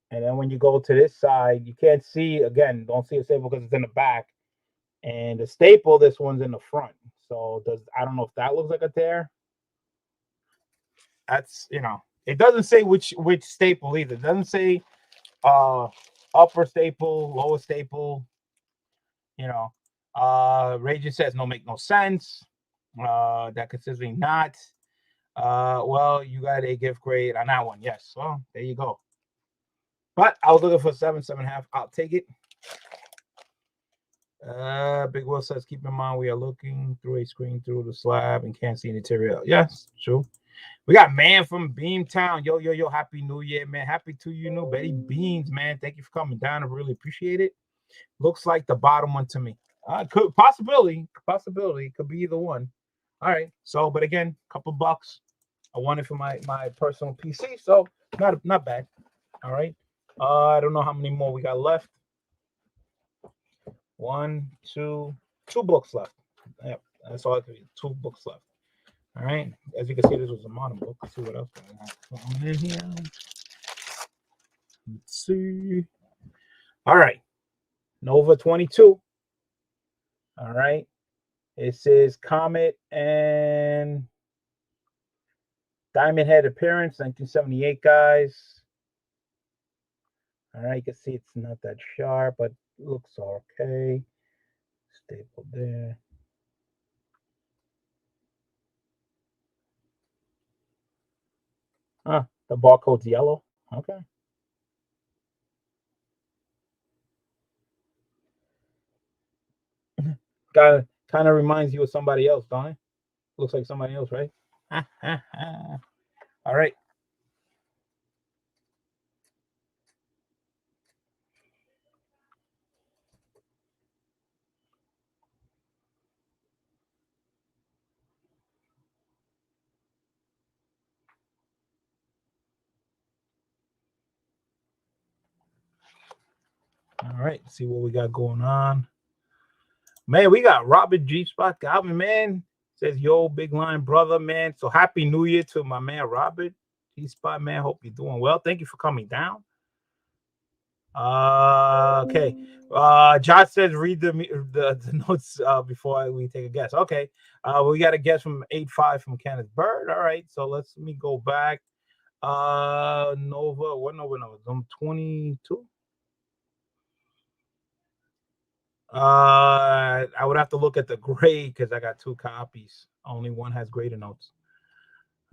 then when you go to this side, you can't see, again, don't see a staple because it's in the back. And the staple, this one's in the front. So I don't know if that looks like a tear. That's, it doesn't say which staple either. It doesn't say upper staple, lower staple. Rager says make no sense. That consistently not. Well, you got a gift grade on that one. Yes. Well, there you go. But I was looking for 7.5. I'll take it. Big Will says, keep in mind we are looking through a screen through the slab and can't see the material. Yes, true. We got man from Beamtown. Yo, yo, yo, happy new year, man. Happy to you, new Betty Beans, man. Thank you for coming down. I really appreciate it. Looks like the bottom one to me. Could possibility could be either one. All right. So, but again, couple bucks. I want it for my personal PC, so not bad. All right. I don't know how many more we got left. 1, 2, 2 books left. Yep, that's all I could. 2 books left. All right. As you can see, this was a modern book. Let's see what else we have in here. Let's see. All right. Nova 22. All right. It says Comet and Diamond Head appearance, 1978, guys. All right. You can see it's not that sharp, but it looks okay. Stapled there. The barcode's yellow. Okay. Kind of reminds you of somebody else, don't it? Looks like somebody else, right? All right. All right. Let's see what we got going on. Man, we got Robert G. Spot Galvin, man. Says, yo, big line brother, man. So happy new year to my man, Robert G. Spot, man. Hope you're doing well. Thank you for coming down. Okay. Josh says, read the notes before we take a guess. Okay. We got a guess from 8-5 from Kenneth Bird. All right. So let me go back. Nova. What Nova? I'm 22. I would have to look at the grade because I got 2 copies. Only one has grader notes.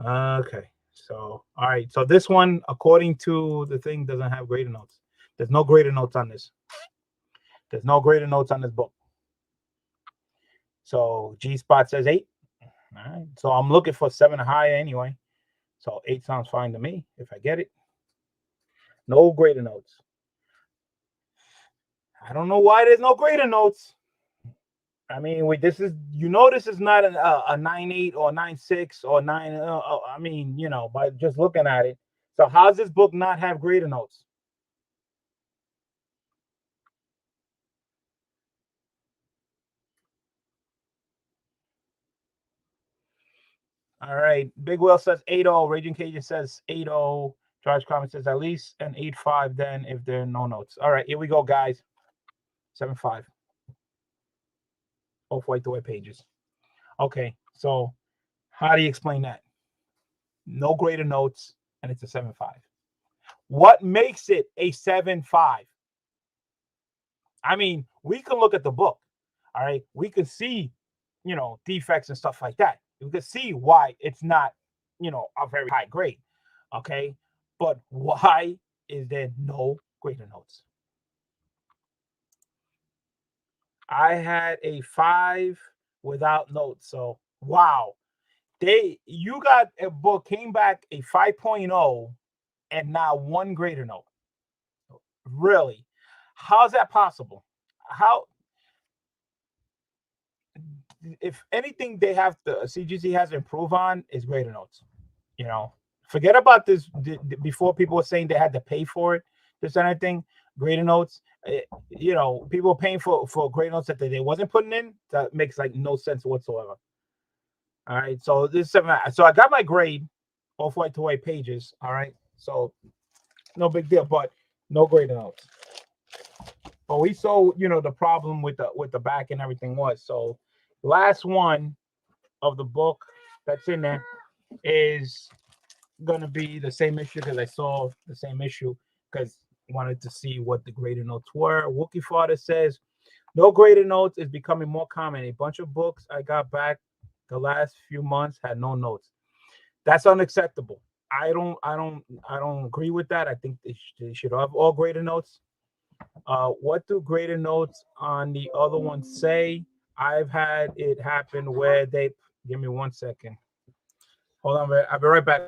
Okay. So, all right. So this one, according to the thing, doesn't have grader notes. There's no grader notes on this. There's no grader notes on this book. So G Spot says 8. All right. So I'm looking for 7 or higher anyway. So 8 sounds fine to me if I get it. No grader notes. I don't know why there's no grader notes. I mean, this is, this is not a 9.8 or 9.6 or 9. I mean, by just looking at it. So how's this book not have grader notes? All right. Big Will says 8-0. Raging Cajun says 8-0. George Carmen says at least an 8-5 then if there are no notes. All right. Here we go, guys. 7-5. Both white to white pages. Okay. So how do you explain that? No grader notes, and it's a 7-5. What makes it a 7-5? I mean, we can look at the book. All right. We can see, defects and stuff like that. We can see why it's not, a very high grade. Okay. But why is there no grader notes? I had a 5 without notes. So, wow. You got a book, came back a 5.0 and now 1 grader note. Really? How's that possible? How? If anything, they have to CGC has to improve on is grader notes. Forget about this. Before, people were saying they had to pay for it. This and anything, grader notes. People were paying for grader notes that they wasn't putting in. That makes like no sense whatsoever. All right, so this is 7. So I got my grade, off white to white pages. All right, so no big deal, but no grader notes. But we saw, the problem with the back and everything was. So last one of the book that's in there is gonna be the same issue because I saw the same issue because I wanted to see what the grader notes were. Wookie Father says no grader notes is becoming more common. A bunch of books I got back the last few months had no notes. That's unacceptable. I don't agree with that. I think they should have all grader notes. What do graded notes on the other one say? I've had it happen where they give me 1 second. Hold on, I'll be right back.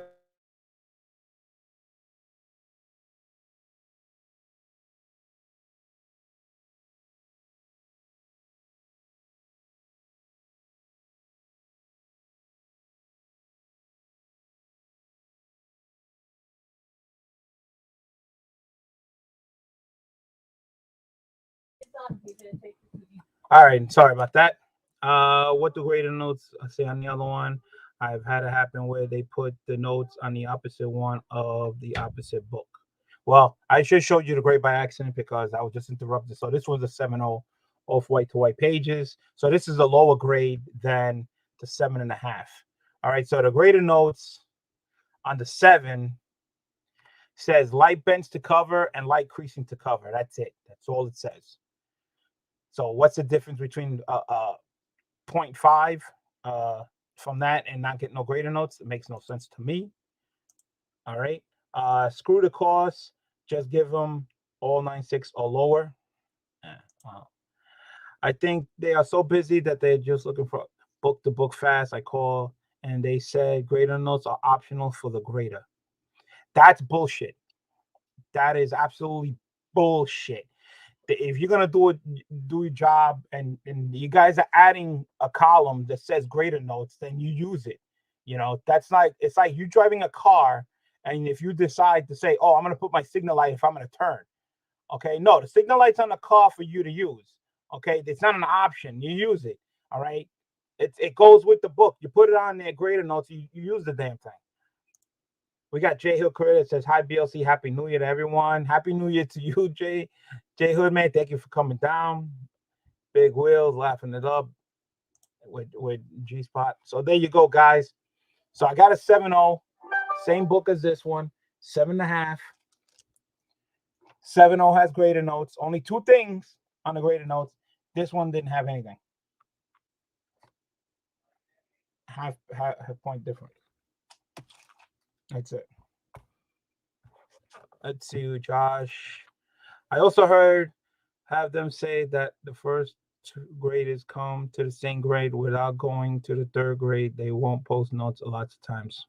All right, sorry about that. What do graded notes say on the other one? I've had it happen where they put the notes on the opposite one of the opposite book. Well, I should show you the grade by accident because I was just interrupted. So this was a 7.0 off white to white pages. So this is a lower grade than the 7.5. All right, so the graded notes on the 7 says light bends to cover and light creasing to cover. That's it. That's all it says. So what's the difference between 0.5 from that and not get no graded notes? It makes no sense to me. All right. Screw the cost. Just give them all 9.6 or lower. Wow. I think they are so busy that they're just looking for book to book fast. I call and they said grader notes are optional for the grader. That's bullshit. That is absolutely bullshit. If you're gonna do your job, and you guys are adding a column that says grader notes, then you use it. You know, that's like, it's like you driving a car, and if you decide to say, "Oh, I'm gonna put my signal light if I'm gonna turn," okay, no, the signal light's on the car for you to use. Okay, it's not an option. You use it. All right, it goes with the book. You put it on there, grader notes. You use the damn thing. We got J Hill Career that says, "Hi BLC, Happy New Year to everyone." Happy New Year to you, J Hood, man. Thank you for coming down. Big Wheels laughing it up with G Spot. So there you go, guys. So I got a 7.0, same book as this one, 7.5. 7.0 has graded notes. Only two things on the graded notes. This one didn't have anything. Half point difference. That's it. Let's see, Josh. I also heard have them say that the first two graders come to the same grade without going to the third grade. They won't post notes a lot of times.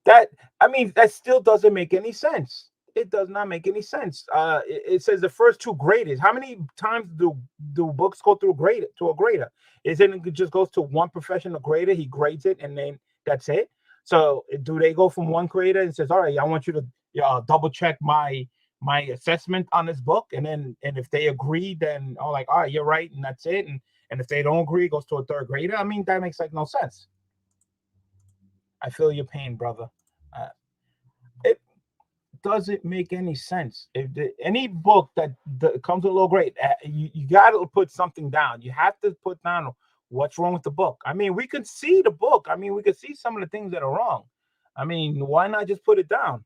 That, I mean, that still doesn't make any sense. It does not make any sense. It says the first two graders. How many times do books go through grade to a grader? Isn't it just goes to one professional grader? He grades it and then that's it. So do they go from one grader and says, "All right, I want you to double check my assessment on this book," and if they agree, then like, "All right, you're right," and that's it. And if they don't agree, it goes to a third grader. I mean, that makes like no sense. I feel your pain, brother. It doesn't make any sense. If any book that comes with a low grade, you got to put something down. You have to put down what's wrong with the book. I mean, we could see the book. I mean, we could see some of the things that are wrong. I mean, why not just put it down?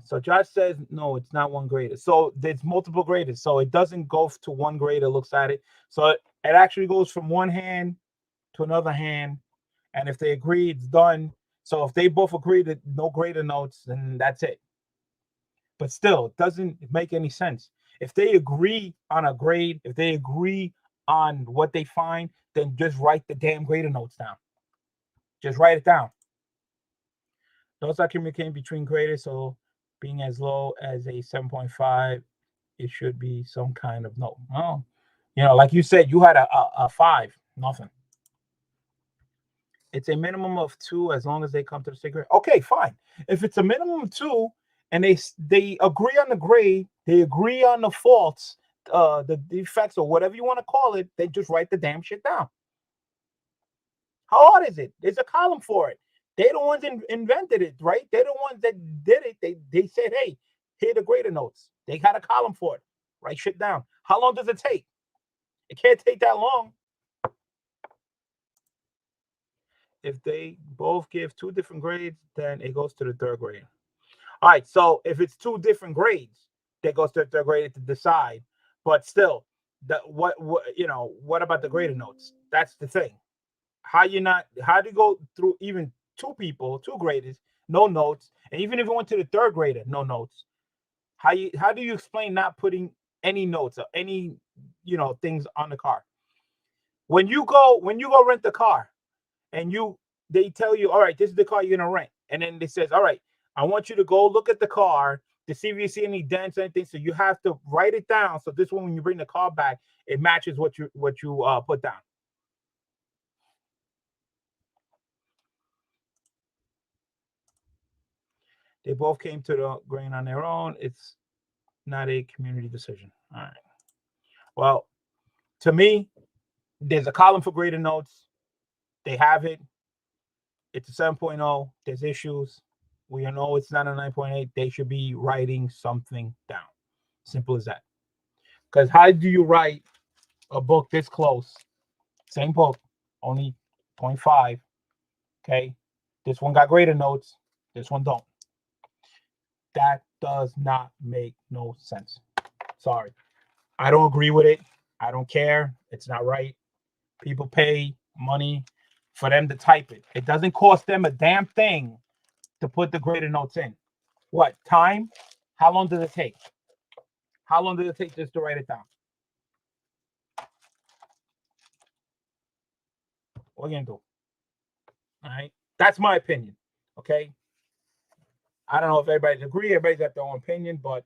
So Josh says, no, it's not one grader. So there's multiple graders. So it doesn't go to one grader, looks at it. So it actually goes from one hand to another hand. And if they agree, it's done. So if they both agree that no grader notes, then that's it. But still, it doesn't make any sense. If they agree on a grade, if they agree on what they find, then just write the damn grader notes down. Just write it down. Notes are communicating between graders, so being as low as a 7.5, it should be some kind of note. Well, like you said, you had a 5, nothing. It's a minimum of 2 as long as they come to the same grade. Okay, fine. If it's a minimum of 2 and they agree on the grade, they agree on the faults, the defects, or whatever you want to call it, they just write the damn shit down. How hard is it? There's a column for it. They're the ones invented it, right? They're the ones that did it. They said, "Hey, here are the grader notes." They got a column for it. Write shit down. How long does it take? It can't take that long. If they both give 2 different grades, then it goes to the third grade. All right, so if it's 2 different grades, that goes to the third grade to decide. But still, what about the grader notes? That's the thing. How do you go through even 2 people, 2 graders, no notes. And even if you went to the third grader, no notes. How do you explain not putting any notes or any things on the car? When you go rent the car, and they tell you, all right, this is the car you're gonna rent, and then it says, all right, I want you to go look at the car to see if you see any dents or anything. So you have to write it down. So this one, when you bring the car back, it matches what you put down. They both came to the grain on their own. It's not a community decision. All right. Well, to me, there's a column for graded notes. They have it. It's a 7.0. There's issues. We know it's not a 9.8. They should be writing something down. Simple as that. Because how do you write a book this close? Same book, only 0.5. Okay. This one got graded notes. This one don't. That does not make no sense. Sorry. I don't agree with it. I don't care. It's not right. People pay money for them to type it. It doesn't cost them a damn thing to put the graded notes in. What? Time? How long does it take? How long does it take just to write it down? What are you going to do? All right. That's my opinion. Okay. I don't know if everybody's agree. Everybody's got their own opinion, but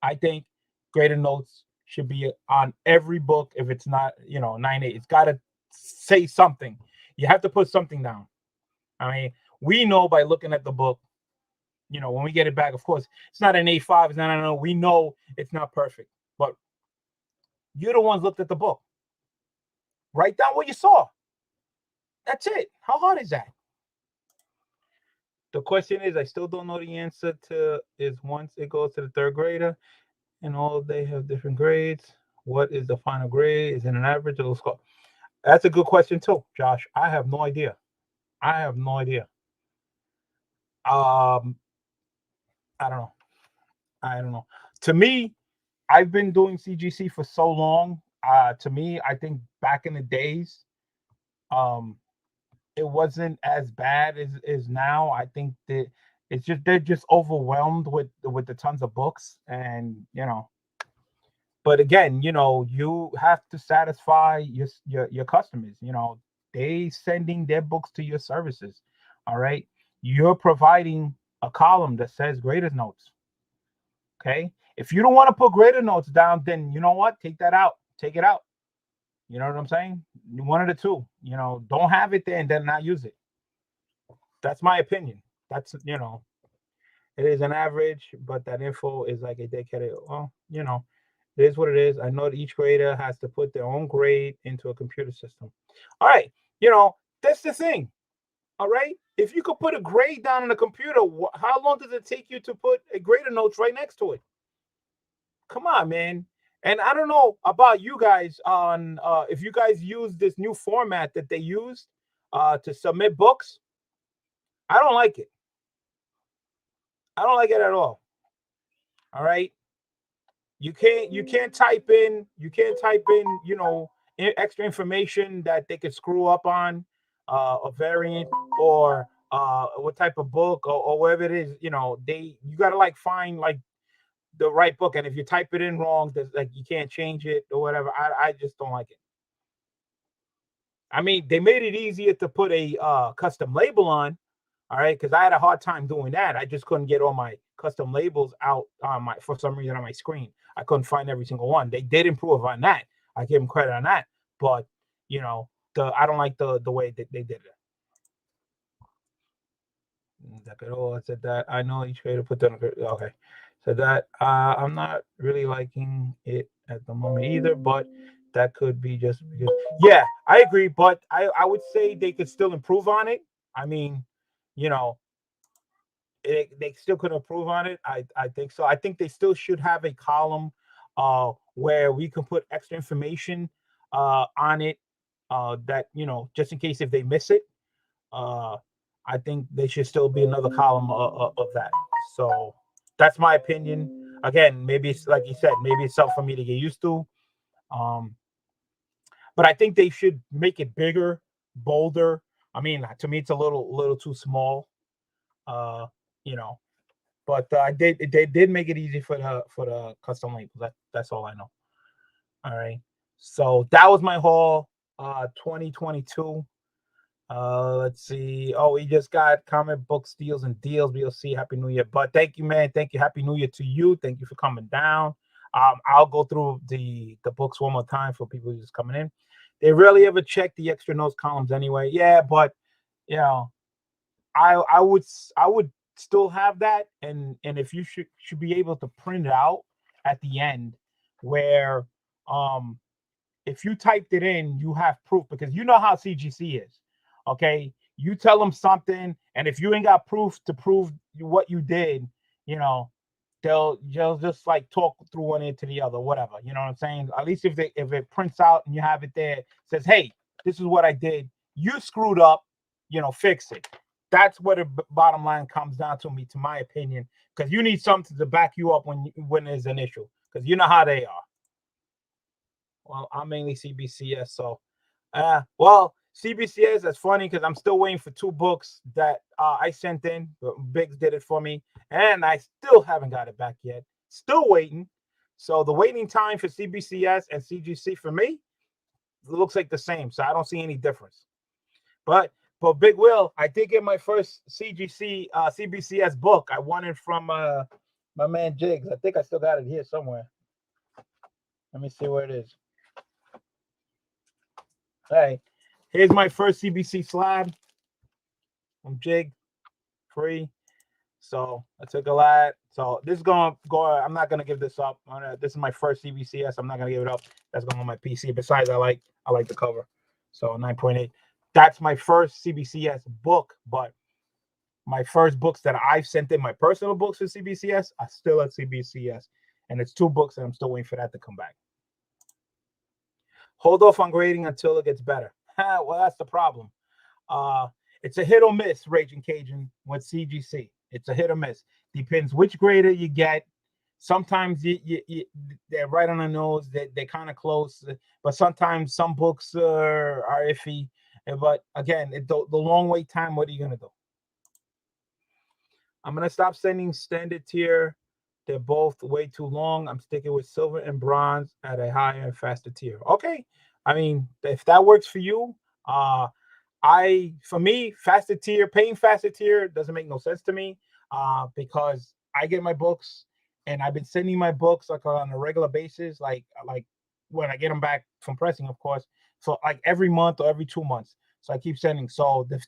I think graded notes should be on every book. If it's not, 9.8, it's got to say something. You have to put something down. I mean, we know by looking at the book, when we get it back, of course, it's not an A5. It's not, I don't know. We know it's not perfect, but you're the ones looked at the book. Write down what you saw. That's it. How hard is that? The question is, I still don't know the answer to, is once it goes to the third grader and all they have different grades, what is the final grade? Is it an average or a score? That's a good question too, Josh. I have no idea. I don't know. To me, I've been doing CGC for so long. To me, I think back in the days, it wasn't as bad as now. I think that they're just overwhelmed with the tons of books, and But again, you have to satisfy your customers. They sending their books to your services. All right, you're providing a column that says graded notes. Okay, if you don't want to put graded notes down, then you know what? Take that out. Take it out. You know what I'm saying? One of the two. Don't have it there and then not use it. That's my opinion. That's it is an average, but that info is like a dedicated. Well, it is what it is. I know that each grader has to put their own grade into a computer system. All right, that's the thing. All right, if you could put a grade down on a computer, how long does it take you to put a grader notes right next to it? Come on, man. And I don't know about you guys on if you guys use this new format that they use to submit books. I don't like it. I don't like it at all. All right. You can't type in extra information that they could screw up on a variant or what type of book or whatever it is. You got to find the right book, and if you type it in wrong, there's you can't change it or whatever. I just don't like it. I mean, they made it easier to put a custom label on. All right, because I had a hard time doing that. I just couldn't get all my custom labels out on for some reason on my screen. I couldn't find every single one. They did improve on that. I give them credit on that. But I don't like the way that they did it. I said that I know each creator put that. Okay, so that I'm not really liking it at the moment either, but that could be just because. Yeah, I agree, but I would say they could still improve on it. I mean, they still could improve on it. I think so. I think they still should have a column where we can put extra information on it that just in case if they miss it. I think there should still be another column of that. So that's my opinion. Again, maybe it's like you said, maybe it's something for me to get used to. But I think they should make it bigger, bolder. I mean, to me, it's a little too small. You know, but they did make it easy for the custom labels. That's all I know. All right. So that was my haul, 2022. Let's see. Oh, we just got comic book steals and deals. We'll see. Happy New Year. But thank you, man. Thank you. Happy New Year to you. Thank you for coming down. I'll go through the books one more time for people who's just coming in. They rarely ever check the extra notes columns anyway. Yeah, but you know, I would still have that, and if you should be able to print it out at the end, where if you typed it in, you have proof, because you know how CGC is. Okay, you tell them something, and if you ain't got proof to prove what you did, you know, they'll just like talk through one into the other, whatever. You know what I'm saying? At least if it prints out and you have it there, says, hey, this is what I did. You screwed up, you know, fix it. That's what the bottom line comes down to, me, to my opinion, because you need something to back you up when there's an issue, because you know how they are. Well, I'm mainly CBCS, so well, CBCS, that's funny because I'm still waiting for 2 books that I sent in. Biggs did it for me, and I still haven't got it back yet. Still waiting. So the waiting time for CBCS and CGC for me, it looks like the same. So I don't see any difference. But Big Will, I did get my first CBCS book. I won it from my man Jigs. I think I still got it here somewhere. Let me see where it is. Hey, here's my first CBC slab from Jig, free. So I took a lot. So this is going to go. I'm not going to give this up. This is my first CBCS. I'm not going to give it up. That's going on my PC. Besides, I like the cover. So 9.8. That's my first CBCS book. But my first books that I've sent in, my personal books for CBCS, are still at CBCS. And it's 2 books, and I'm still waiting for that to come back. Hold off on grading until it gets better. Well, that's the problem. It's a hit or miss, Raging Cajun, with CGC. It's a hit or miss. Depends which grader you get. Sometimes they're right on the nose. They're kind of close. But sometimes some books are iffy. But again, the long wait time, what are you going to do? I'm going to stop sending standard tier. They're both way too long. I'm sticking with silver and bronze at a higher and faster tier. Okay. I mean, if that works for you, for me, faster tier, paying faster tier doesn't make no sense to me, because I get my books and I've been sending my books like on a regular basis, like when I get them back from pressing, of course. So like every month or every 2 months. So I keep sending. So the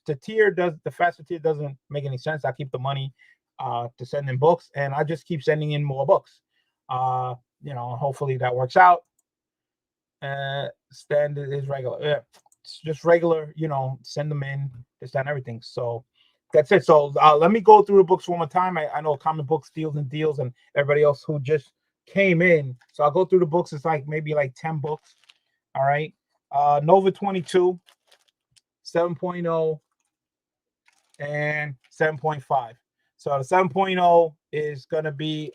faster tier doesn't make any sense. I keep the money to send in books, and I just keep sending in more books. You know, hopefully that works out. Standard is regular. Yeah, it's just regular, you know, send them in, this, that, and everything. So that's it. So let me go through the books one more time. I know comic book steals and deals and everybody else who just came in. So I'll go through the books. It's like maybe like 10 books. All right. Nova 22, 7.0, and 7.5. So the 7.0 is going to be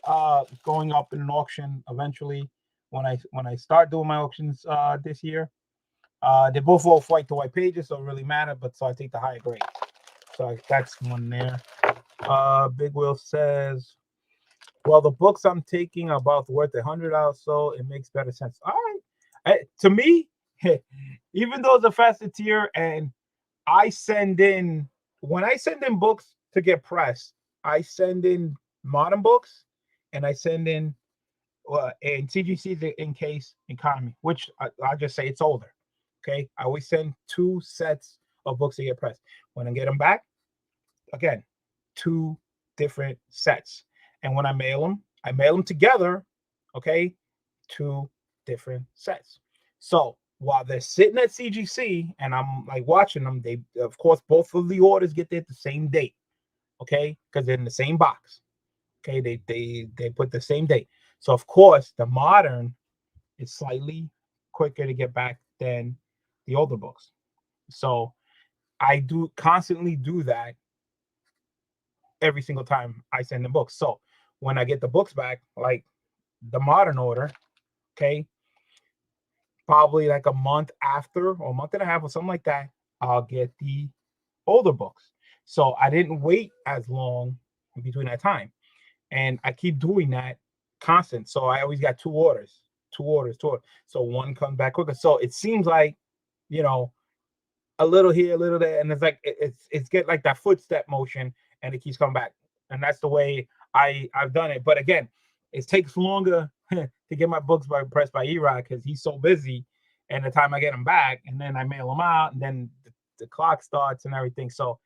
going up in an auction eventually when I start doing my auctions this year. They both all white to white pages, so it really matter. But so I take the higher grade. So that's one there. Big Will says, well, the books I'm taking are about worth $100, so it makes better sense. All right. To me, even though it's a faster tier, and I send in, when I send in books to get pressed, I send in modern books, and I send in and CGC in case economy, which I'll just say it's older. Okay, I always send 2 sets of books to get pressed. When I get them back, again, 2 different sets. And when I mail them together. Okay, 2 different sets. So while they're sitting at CGC and I'm like watching them, they, of course, both of the orders get there at the same date. Okay, because they're in the same box. Okay, they put the same date. So of course, the modern is slightly quicker to get back than the older books. So I do constantly do that every single time I send the books. So when I get the books back, like the modern order, okay, probably like a month after or a month and a half or something like that, I'll get the older books. So I didn't wait as long in between that time. And I keep doing that constant. So I always got two orders. So one comes back quicker. So it seems like, you know, a little here, a little there, and it's like it's get like that footstep motion, and it keeps coming back. And that's the way I've done it. But again, it takes longer to get my books pressed by Erod because he's so busy. And the time I get them back, and then I mail them out, and then the clock starts and everything. So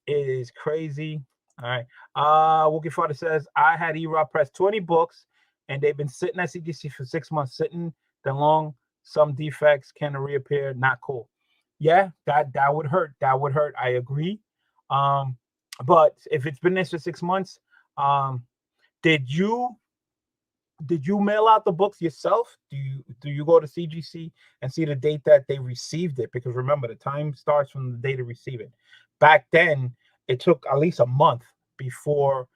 it is crazy. All right. Wookie Father says, I had Erod press 20 books, and they've been sitting at CGC for 6 months, sitting that long. Some defects can reappear. Not cool. Yeah, that would hurt. That would hurt. I agree. But if it's been there for 6 months, did you mail out the books yourself? Do you go to CGC and see the date that they received it? Because remember, the time starts from the day they receive it. Back then, it took at least a month before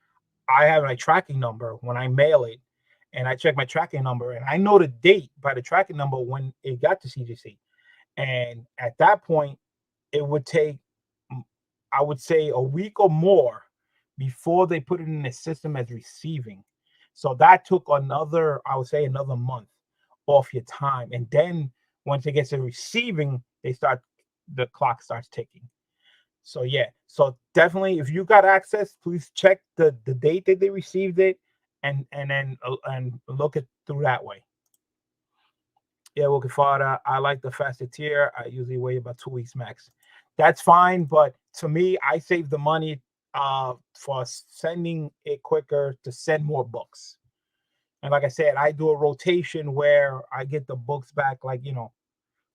I have my tracking number when I mail it, and I check my tracking number, and I know the date by the tracking number when it got to CGC. And at that point, it would take, I would say, a week or more before they put it in the system as receiving. So that took another, I would say, another month off your time. And then once it gets to receiving, the clock starts ticking. So yeah, so definitely, if you got access, please check the date that they received it, and then look it through that way. Yeah, Wilkie Father, I like the faster tier. I usually wait about 2 weeks max. That's fine, but to me, I save the money for sending it quicker to send more books. And like I said, I do a rotation where I get the books back, like,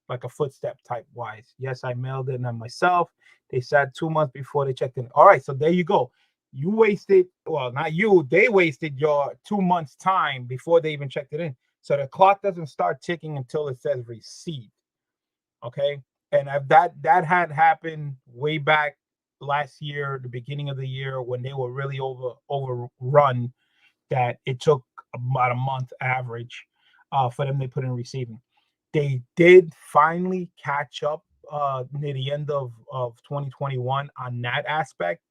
like a footstep type wise. Yes, I mailed it on myself. They said 2 months before they checked in. All right, so there you go. You wasted, well, not you, they wasted your 2 months time before they even checked it in. So the clock doesn't start ticking until it says received. Okay. And that had happened way back last year, the beginning of the year, when they were really overrun, that it took about a month average for them to put in receiving. They did finally catch up near the end of 2021 on that aspect.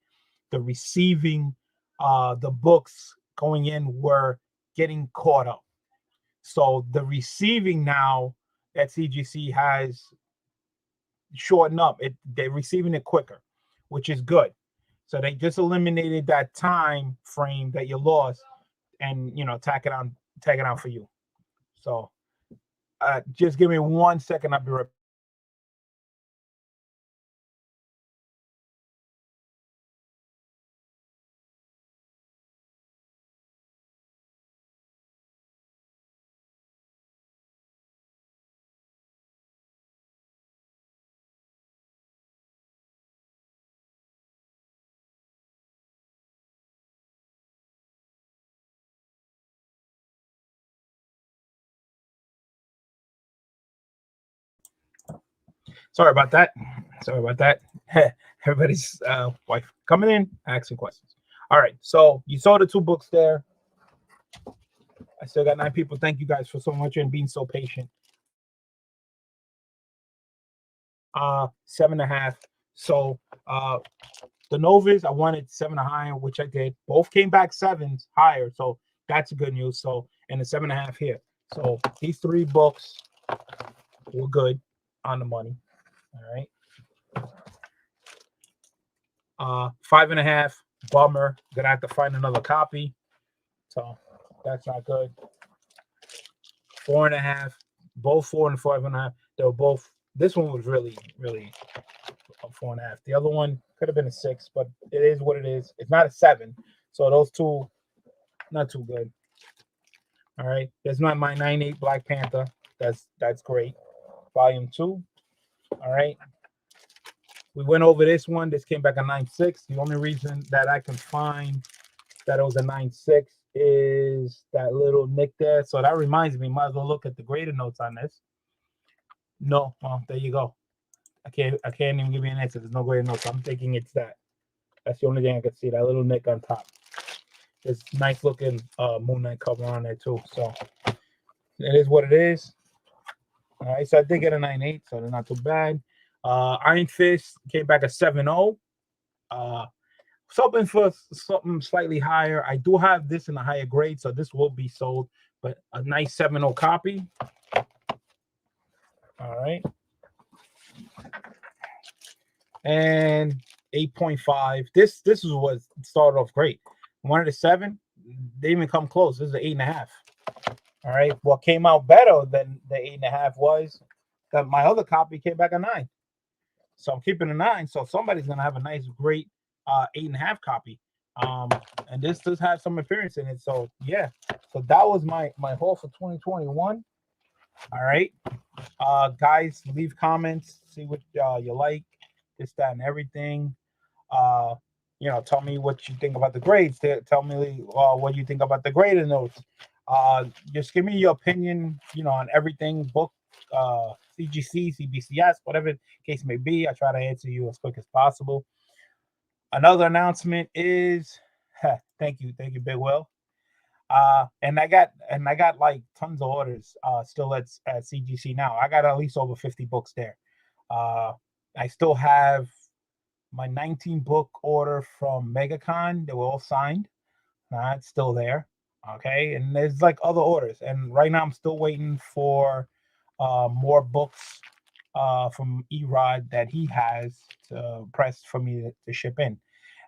The receiving, the books going in were getting caught up. So the receiving now at CGC has shortened up. They're receiving it quicker, which is good. So they just eliminated that time frame that you lost, and tack it on for you. So just give me 1 second. I'll be right back. Sorry about that. Everybody's wife coming in, asking questions. All right, so you saw the 2 books there. I still got 9 people. Thank you guys for so much and being so patient. 7.5. So the Novas, I wanted 7 higher, which I did. Both came back 7s higher, so that's good news. So, and the 7.5 here. So these 3 books were good on the money. All right. 5.5, bummer. Gonna have to find another copy. So that's not good. 4.5, both 4 and 5.5. They were both. This one was really, really a 4.5. The other one could have been a 6, but it is what it is. It's not a 7. So those 2, not too good. All right. There's my 9.8 Black Panther. That's great. Volume 2. All right. We went over this one. This came back a 9.6. The only reason that I can find that it was a 9.6 is that little nick there. So that reminds me, might as well look at the graded notes on this. No, well, there you go. I can't even give you an answer. There's no graded notes. I'm thinking it's that. That's the only thing I can see. That little nick on top. There's nice looking Moon Knight cover on there too. So it is what it is. All right, so I did get a 9.8, so they're not too bad. Iron Fist came back a 7.0. Something for something slightly higher. I do have this in a higher grade, so this will be sold, but a nice 7.0 copy. All right. And 8.5. This is what started off great. 1 to 7, they even come close. This is an 8.5. All right. What came out better than the 8.5 was that my other copy came back a 9. So I'm keeping a 9. So somebody's gonna have a nice, great 8.5 copy. And this does have some appearance in it. So yeah. So that was my haul for 2021. All right. Guys, leave comments, see what you like, this, that, and everything. Tell me what you think about the grades. Tell me what you think about the grading notes. Just give me your opinion, on everything, book, CGC, CBCS, whatever the case may be. I try to answer you as quick as possible. Another announcement is, thank you, Big Will. And I got like tons of orders still at CGC now. I got at least over 50 books there. I still have my 19 book order from MegaCon. They were all signed. It's still there. Okay, and there's like other orders, and right now I'm still waiting for more books from Erod that he has to press for me to ship in.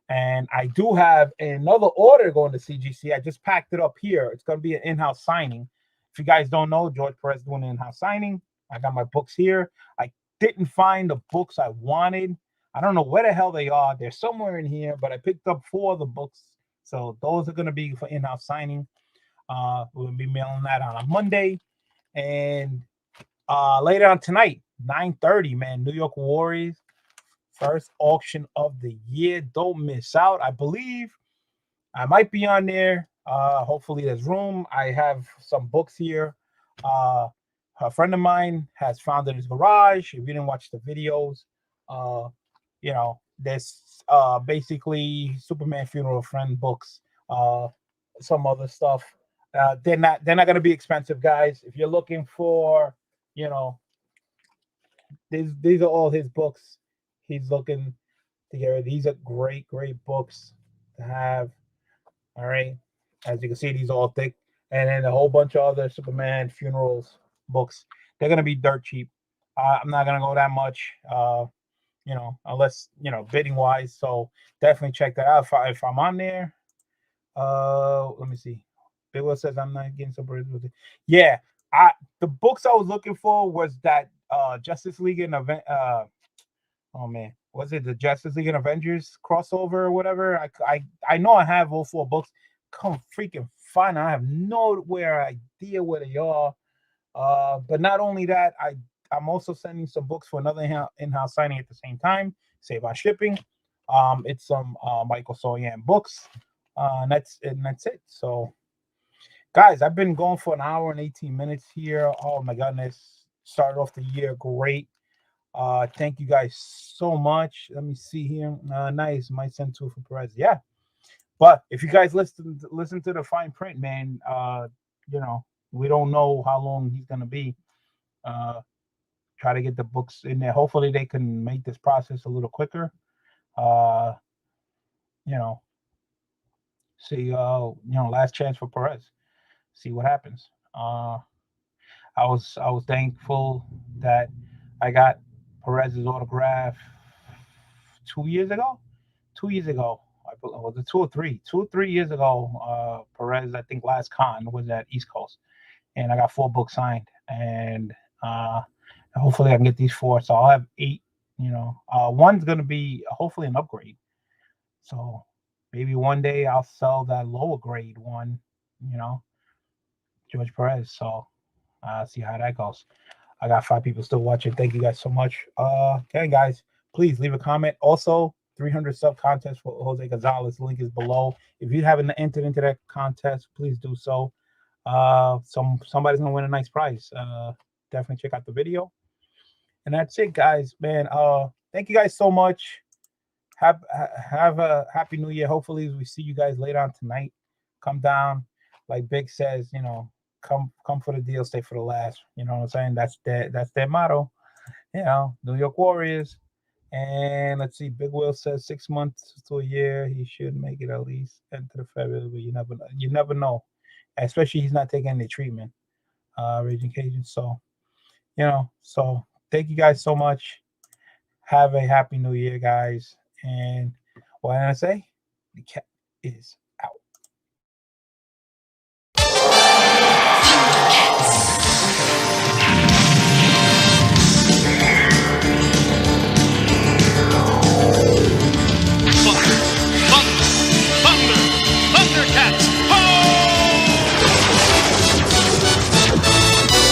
And I do have another order going to CGC. I just packed it up here. It's going to be an in-house signing. If you guys don't know, George Perez doing an in-house signing. I got my books here. I didn't find the books I wanted. I don't know where the hell they are. They're somewhere in here, but I picked up 4 of the books. So those are going to be for in-house signing. We're going to be mailing that on a Monday. And later on tonight, 9:30, man, New York Warriors. First auction of the year. Don't miss out. I believe I might be on there. Hopefully there's room. I have some books here. A friend of mine has found it in his garage. If you didn't watch the videos, there's basically Superman Funeral Friend books, some other stuff. They're not gonna be expensive, guys. If you're looking for, these are all his books. He's looking to get. These are great books to have. All right, as you can see, these are all thick, and then a whole bunch of other Superman funerals books. They're gonna be dirt cheap. I'm not gonna go that much, unless bidding wise. So definitely check that out if I'm on there. Let me see. Big Will says I'm not getting some. Yeah, the books I was looking for was that Justice League and event. Oh man, was it the Justice League and Avengers crossover or whatever? I know I have all 4 books. Come freaking find. I have nowhere idea where they are. But not only that, I'm also sending some books for another in-house signing at the same time. Save on shipping. It's some Michael Soyan books. And that's it. So, guys, I've been going for an hour and 18 minutes here. Oh my goodness! Started off the year great. Thank you guys so much. Let me see here. Nice. Might send 2 for Perez. Yeah. But if you guys listen to the fine print, man, we don't know how long he's gonna be. Try to get the books in there. Hopefully they can make this process a little quicker. See, last chance for Perez. See what happens. I was thankful that I got Perez's autograph 2 years ago. 2 years ago, I believe, was it 2 or 3? 2 or 3 years ago, Perez, I think last con was at East Coast, and I got 4 books signed, and hopefully I can get these 4. So I'll have 8. One's gonna be hopefully an upgrade. So maybe one day I'll sell that lower grade one. George Perez. So see how that goes. I got 5 people still watching. Thank you guys so much. Okay, guys, please leave a comment. Also, 300 sub contest for Jose Gonzalez. Link is below. If you haven't entered into that contest, please do so. Somebody's gonna win a nice prize. Definitely check out the video. And that's it, guys. Man, thank you guys so much. Have a happy new year. Hopefully we see you guys later on tonight. Come down, like Big says, come for the deal, stay for the last. You know what I'm saying? That's their motto. New York Warriors. And let's see, Big Will says 6 months to a year. He should make it at least into the February, but you never know. You never know, especially he's not taking any treatment. Raging Cajun. So, you know, so thank you guys so much. Have a happy new year, guys. And what did I say? The cat is